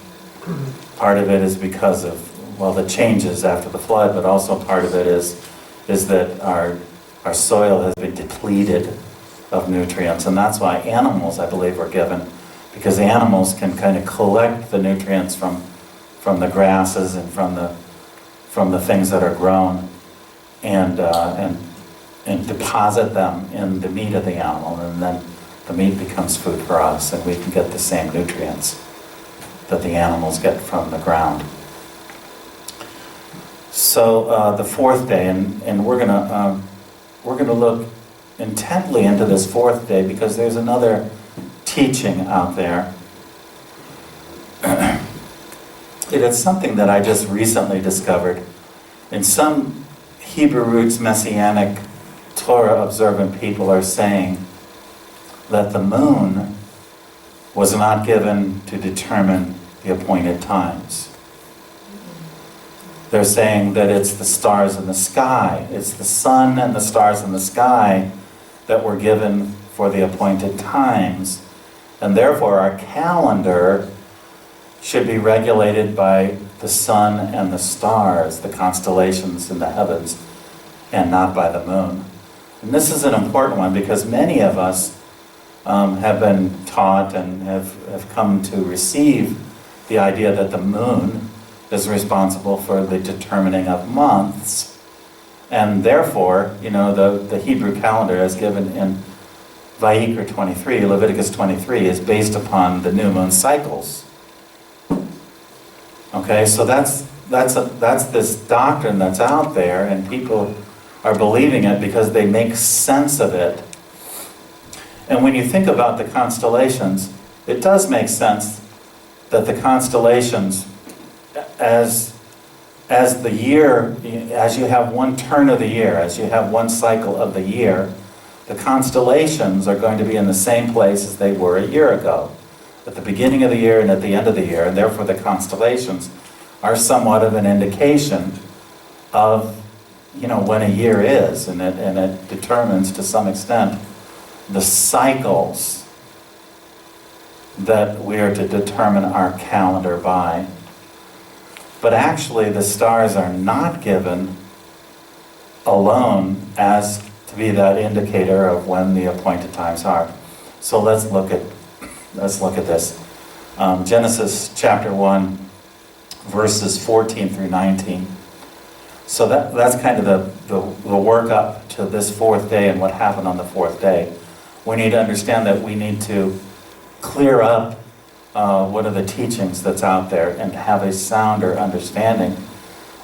Part of it is because of, well, the changes after the flood, but also part of it is that our soil has been depleted of nutrients. And that's why animals, I believe, were given, because animals can kind of collect the nutrients from the grasses and from the things that are grown and deposit them in the meat of the animal, and then the meat becomes food for us, and we can get the same nutrients that the animals get from the ground. So the fourth day, and we're gonna look intently into this fourth day, because there's another teaching out there. It is something that I just recently discovered. In some Hebrew roots Messianic Torah observant people are saying that the moon was not given to determine the appointed times. They're saying that it's the stars in the sky, it's the sun and the stars in the sky that were given for the appointed times, and therefore our calendar should be regulated by the sun and the stars, the constellations in the heavens, and not by the moon. And this is an important one, because many of us have been taught and have come to receive the idea that the moon is responsible for the determining of months, and therefore, the Hebrew calendar as given in Miqra 23, Leviticus 23, is based upon the new moon cycles. Okay, so that's this doctrine that's out there, and people are believing it because they make sense of it. And when you think about the constellations, it does make sense that the constellations, as the year, as you have one turn of the year, as you have one cycle of the year, the constellations are going to be in the same place as they were a year ago, at the beginning of the year and at the end of the year, and therefore the constellations are somewhat of an indication of, when a year is, and it determines to some extent the cycles that we are to determine our calendar by. But actually the stars are not given alone as to be that indicator of when the appointed times are. So let's look at this. Genesis chapter 1, verses 14 through 19. So that's kind of the work up to this fourth day and what happened on the fourth day. We need to understand that we need to clear up what are the teachings that's out there and have a sounder understanding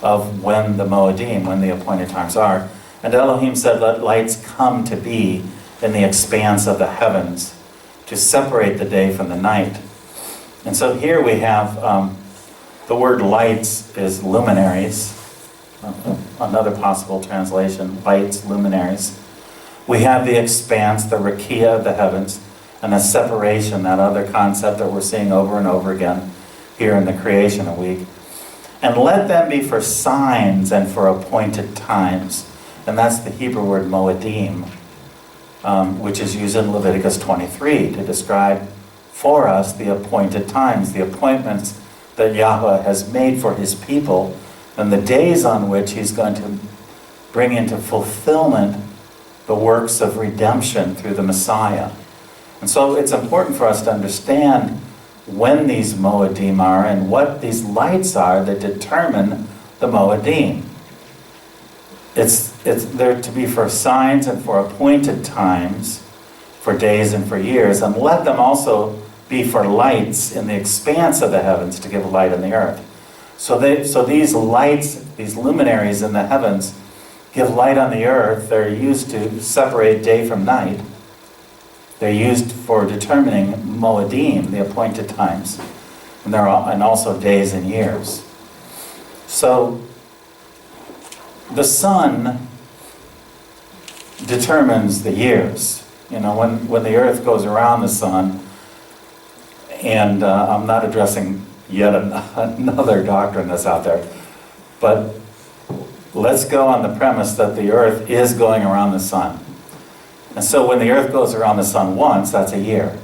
of when the Moedim, when the appointed times are. And Elohim said, "Let lights come to be in the expanse of the heavens to separate the day from the night." And so here we have the word lights is luminaries. Another possible translation, lights, luminaries. We have the expanse, the rakia of the heavens, and the separation, that other concept that we're seeing over and over again here in the creation week. And let them be for signs and for appointed times. And that's the Hebrew word moedim, which is used in Leviticus 23 to describe for us the appointed times, the appointments that Yahweh has made for his people, and the days on which he's going to bring into fulfillment the works of redemption through the Messiah. And so it's important for us to understand when these Moedim are and what these lights are that determine the Moedim. It's there to be for signs and for appointed times, for days and for years, and let them also be for lights in the expanse of the heavens to give light on the earth. So these lights, these luminaries in the heavens, give light on the earth. They're used to separate day from night. They're used for determining Moedim, the appointed times, and also days and years. So the sun determines the years. You know, when the earth goes around the sun, and I'm not addressing yet another doctrine that's out there, but let's go on the premise that the earth is going around the sun. And so when the earth goes around the sun once, that's a year.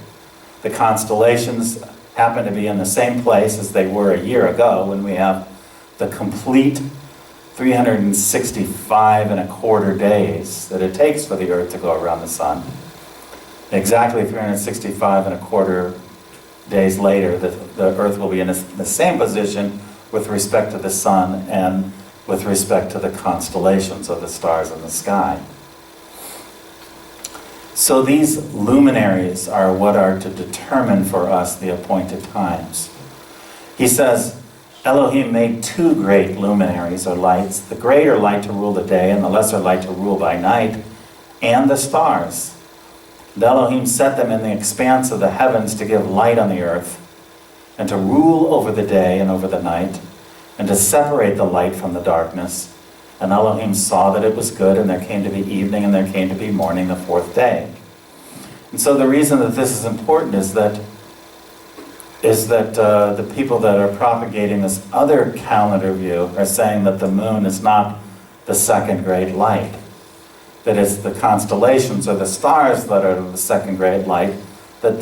The constellations happen to be in the same place as they were a year ago when we have the complete 365 and a quarter days that it takes for the earth to go around the sun. Exactly 365 and a quarter days later, the earth will be in the same position with respect to the sun and with respect to the constellations of the stars in the sky. So these luminaries are what are to determine for us the appointed times. He says, Elohim made two great luminaries or lights, the greater light to rule the day and the lesser light to rule by night, and the stars. And Elohim set them in the expanse of the heavens to give light on the earth, and to rule over the day and over the night, and to separate the light from the darkness. And Elohim saw that it was good, and there came to be evening, and there came to be morning the fourth day. And so the reason that this is important is that the people that are propagating this other calendar view are saying that the moon is not the second great light, that it's the constellations or the stars that are the second great light that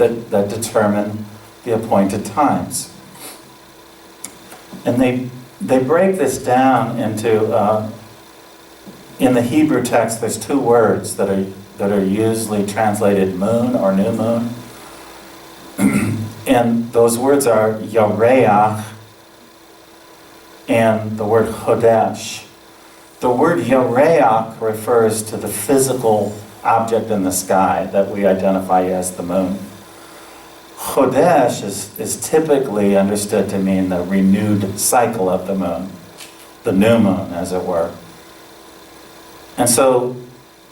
determine the appointed times. And they break this down into, in the Hebrew text, there's two words that are usually translated moon or new moon. And those words are Yareach and the word Chodesh. The word Yareach refers to the physical object in the sky that we identify as the moon. Chodesh is typically understood to mean the renewed cycle of the moon, the new moon, as it were. And so,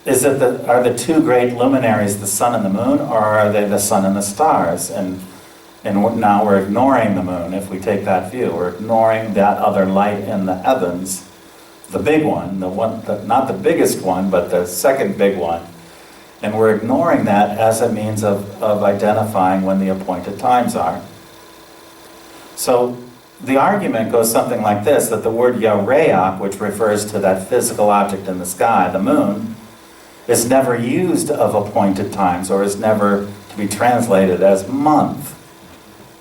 are the two great luminaries the sun and the moon, or are they the sun and the stars? And now we're ignoring the moon if we take that view. We're ignoring that other light in the heavens, the big one, not the biggest one, but the second big one. And we're ignoring that as a means of identifying when the appointed times are. So the argument goes something like this, that the word Yareach, which refers to that physical object in the sky, the moon, is never used of appointed times, or is never to be translated as month.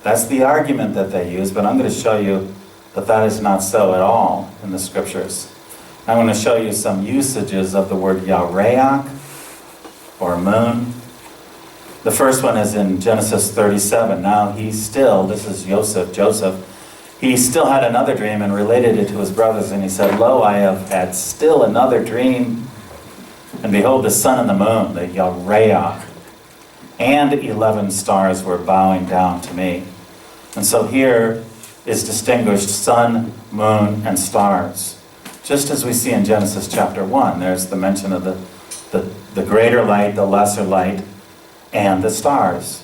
That's the argument that they use, but I'm going to show you that that is not so at all in the scriptures. I'm going to show you some usages of the word Yareach, or moon. The first one is in Genesis 37. Now this is Joseph, he still had another dream and related it to his brothers, and he said, Lo, I have had still another dream, and behold, the sun and the moon, the Yareach, and 11 stars were bowing down to me. And so here is distinguished sun, moon, and stars. Just as we see in Genesis chapter 1, there's the mention of the greater light, the lesser light, and the stars.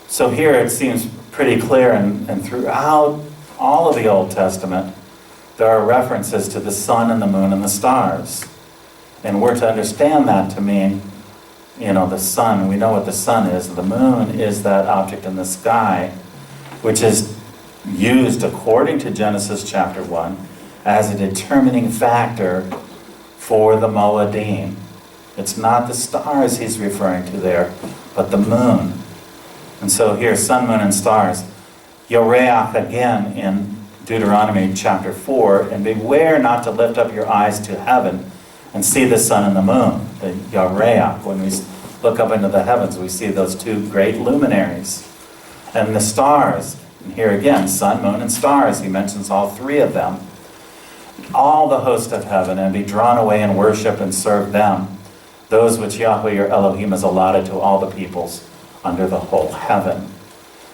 So here it seems pretty clear, and throughout all of the Old Testament, there are references to the sun and the moon and the stars. And we're to understand that to mean, the sun, we know what the sun is. The moon is that object in the sky, which is used according to Genesis chapter 1 as a determining factor for the Moedim. It's not the stars he's referring to there, but the moon. And so here, sun, moon, and stars. Yoreach again in Deuteronomy chapter 4, and beware not to lift up your eyes to heaven and see the sun and the moon. The Yoreach, when we look up into the heavens, we see those two great luminaries. And the stars, and here again, sun, moon, and stars, he mentions all three of them. All the host of heaven, and be drawn away and worship and serve them, those which Yahweh your Elohim has allotted to all the peoples under the whole heaven.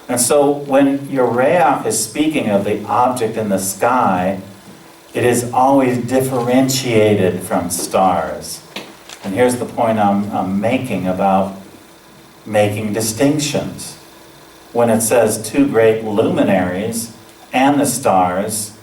And so when Yoreach is speaking of the object in the sky, it is always differentiated from stars. And here's the point I'm making about making distinctions. When it says two great luminaries and the stars,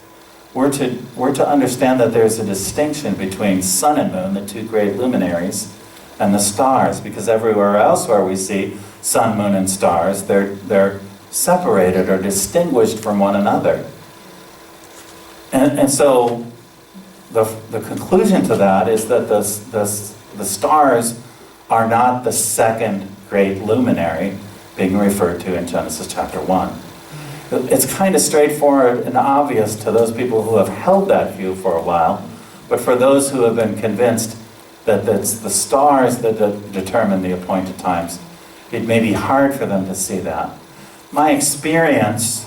we're to understand that there's a distinction between sun and moon, the two great luminaries, and the stars, because everywhere else where we see sun, moon, and stars, they're separated or distinguished from one another. And so the conclusion to that is that the stars are not the second great luminary being referred to in Genesis chapter 1. It's kind of straightforward and obvious to those people who have held that view for a while, but for those who have been convinced that it's the stars that determine the appointed times, it may be hard for them to see that. My experience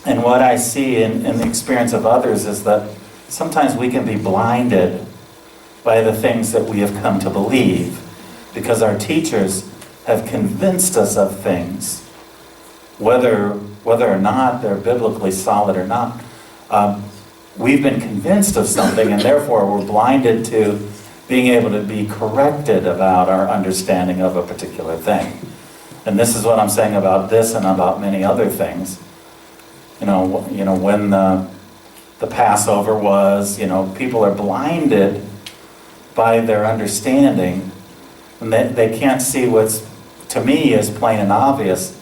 and what I see in the experience of others is that sometimes we can be blinded by the things that we have come to believe because our teachers have convinced us of things, whether or not they're biblically solid or not. We've been convinced of something, and therefore we're blinded to being able to be corrected about our understanding of a particular thing. And this is what I'm saying about this and about many other things. You know when the Passover was, people are blinded by their understanding, and they can't see what's, to me, is plain and obvious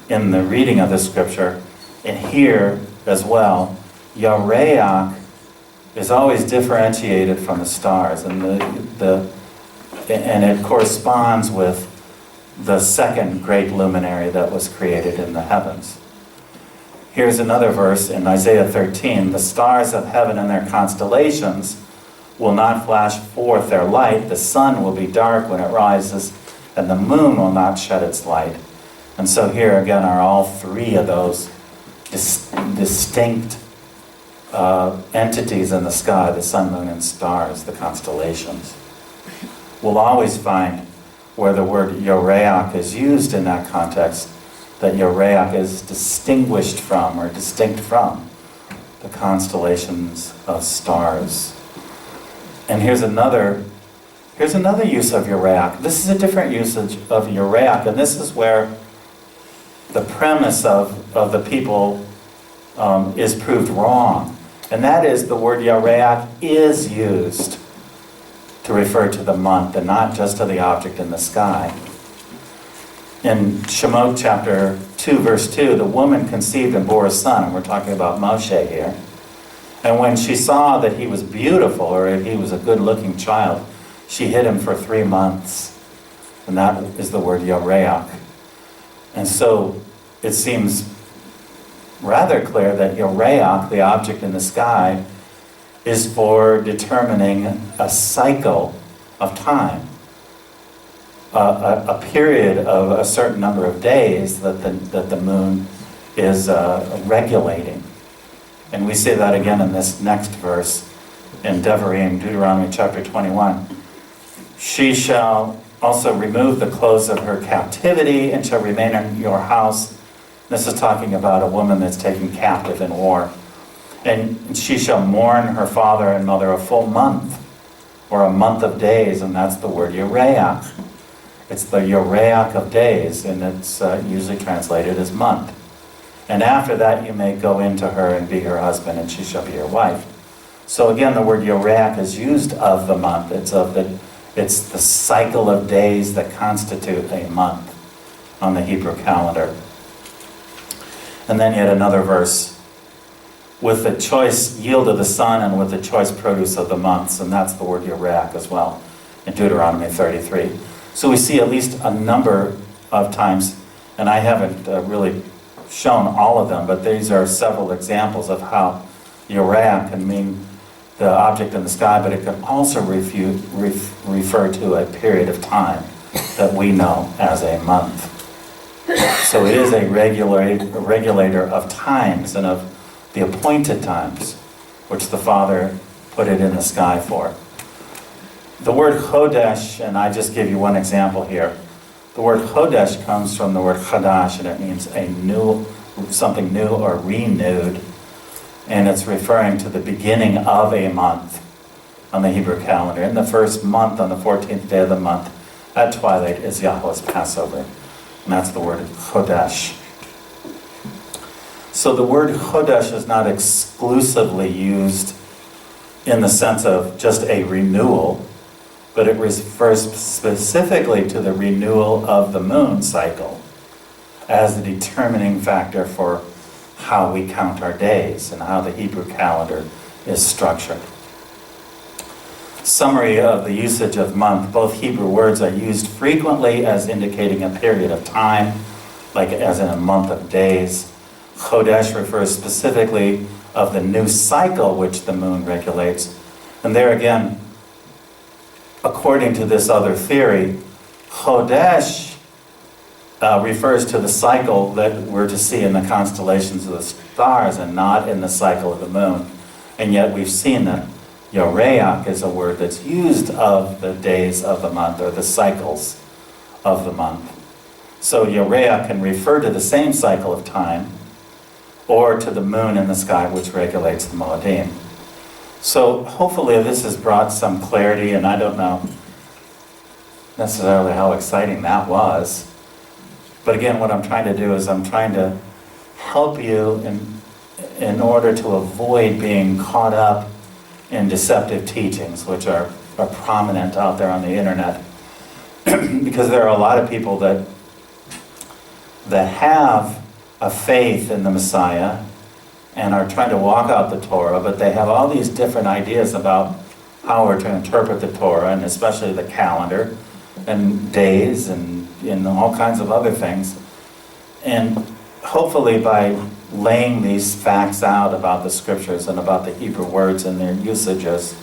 in the reading of the scripture. And here as well, Yoreach is always differentiated from the stars, and and it corresponds with the second great luminary that was created in the heavens. Here's another verse in Isaiah 13. The stars of heaven and their constellations will not flash forth their light. The sun will be dark when it rises, and the moon will not shed its light. And so here again are all three of those distinct entities in the sky, the sun, moon, and stars, the constellations. We'll always find where the word Yoreach is used in that context, that Yoreach is distinguished from or distinct from the constellations of stars. And here's another use of Yoreach. This is a different usage of Yoreach, and this is where the premise of the people is proved wrong. And that is the word Yoreach is used to refer to the month and not just to the object in the sky. In Shemot chapter 2, verse 2, the woman conceived and bore a son, and we're talking about Moshe here. And when she saw that he was beautiful, or he was a good-looking child, she hid him for 3 months. And that is the word Yoreach. And so it seems rather clear that Yoreach, the object in the sky, is for determining a cycle of time, a period of a certain number of days that the moon is regulating. And we see that again in this next verse in Deuteronomy chapter 21. She shall also remove the clothes of her captivity and shall remain in your house. This is talking about a woman that's taken captive in war. And she shall mourn her father and mother a full month, or a month of days, and that's the word Yoreach. It's the Yoreach of days, and it's usually translated as month. And after that you may go into her and be her husband, and she shall be your wife. So again, the word Yoreach is used of the month. It's the cycle of days that constitute a month on the Hebrew calendar. And then yet another verse, with the choice yield of the sun and with the choice produce of the months, and that's the word Yerach as well, in Deuteronomy 33. So we see at least a number of times, and I haven't really shown all of them, but these are several examples of how Yerach can mean the object in the sky, but it can also refer to a period of time that we know as a month. So it is a regulator of times and of the appointed times, which the Father put it in the sky for. The word Chodesh, and I just give you one example here. The word Chodesh comes from the word Chadash, and it means a new, something new or renewed. And it's referring to the beginning of a month on the Hebrew calendar. In the first month, on the 14th day of the month, at twilight, is Yahweh's Passover. And that's the word Chodesh. So the word Chodesh is not exclusively used in the sense of just a renewal, but it refers specifically to the renewal of the moon cycle as the determining factor for how we count our days and how the Hebrew calendar is structured. Summary of the usage of month. Both Hebrew words are used frequently as indicating a period of time, like as in a month of days. Chodesh refers specifically of the new cycle which the moon regulates. And there again, according to this other theory, Chodesh refers to the cycle that we're to see in the constellations of the stars and not in the cycle of the moon. And yet we've seen that Yoreach is a word that's used of the days of the month or the cycles of the month. So Yoreach can refer to the same cycle of time or to the moon in the sky which regulates the Moedim. So hopefully this has brought some clarity, and I don't know necessarily how exciting that was. But again, what I'm trying to do is I'm trying to help you in order to avoid being caught up in deceptive teachings, which are prominent out there on the internet. Because there are a lot of people that have a faith in the Messiah and are trying to walk out the Torah, but they have all these different ideas about how we're to interpret the Torah, and especially the calendar and days and all kinds of other things. And hopefully by laying these facts out about the scriptures and about the Hebrew words and their usages,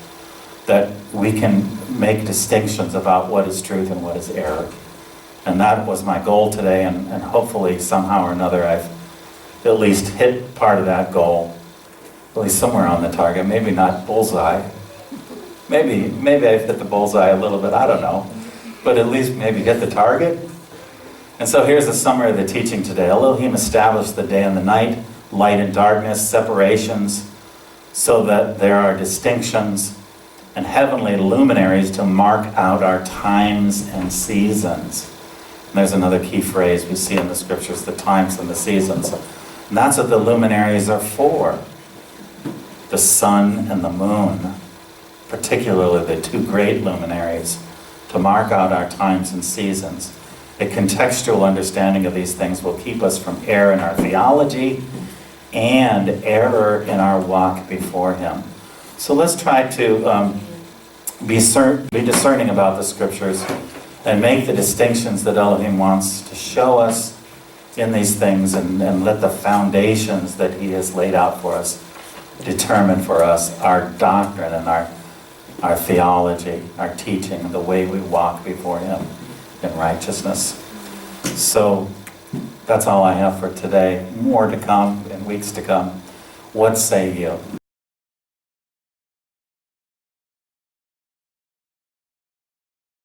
that we can make distinctions about what is truth and what is error. And that was my goal today, and hopefully somehow or another I've at least hit part of that goal, at least somewhere on the target. Maybe not bullseye. Maybe I've hit the bullseye a little bit, I don't know. But at least maybe hit the target. And so here's a summary of the teaching today. Elohim established the day and the night, light and darkness, separations, so that there are distinctions and heavenly luminaries to mark out our times and seasons. And there's another key phrase we see in the scriptures, the times and the seasons. And that's what the luminaries are for. The sun and the moon, particularly the two great luminaries, to mark out our times and seasons. A contextual understanding of these things will keep us from error in our theology and error in our walk before Him. So let's try to be discerning about the scriptures and make the distinctions that Elohim wants to show us in these things, and let the foundations that He has laid out for us determine for us our doctrine and our theology, our teaching, the way we walk before Him in righteousness. So that's all I have for today. More to come in weeks to come. What say you?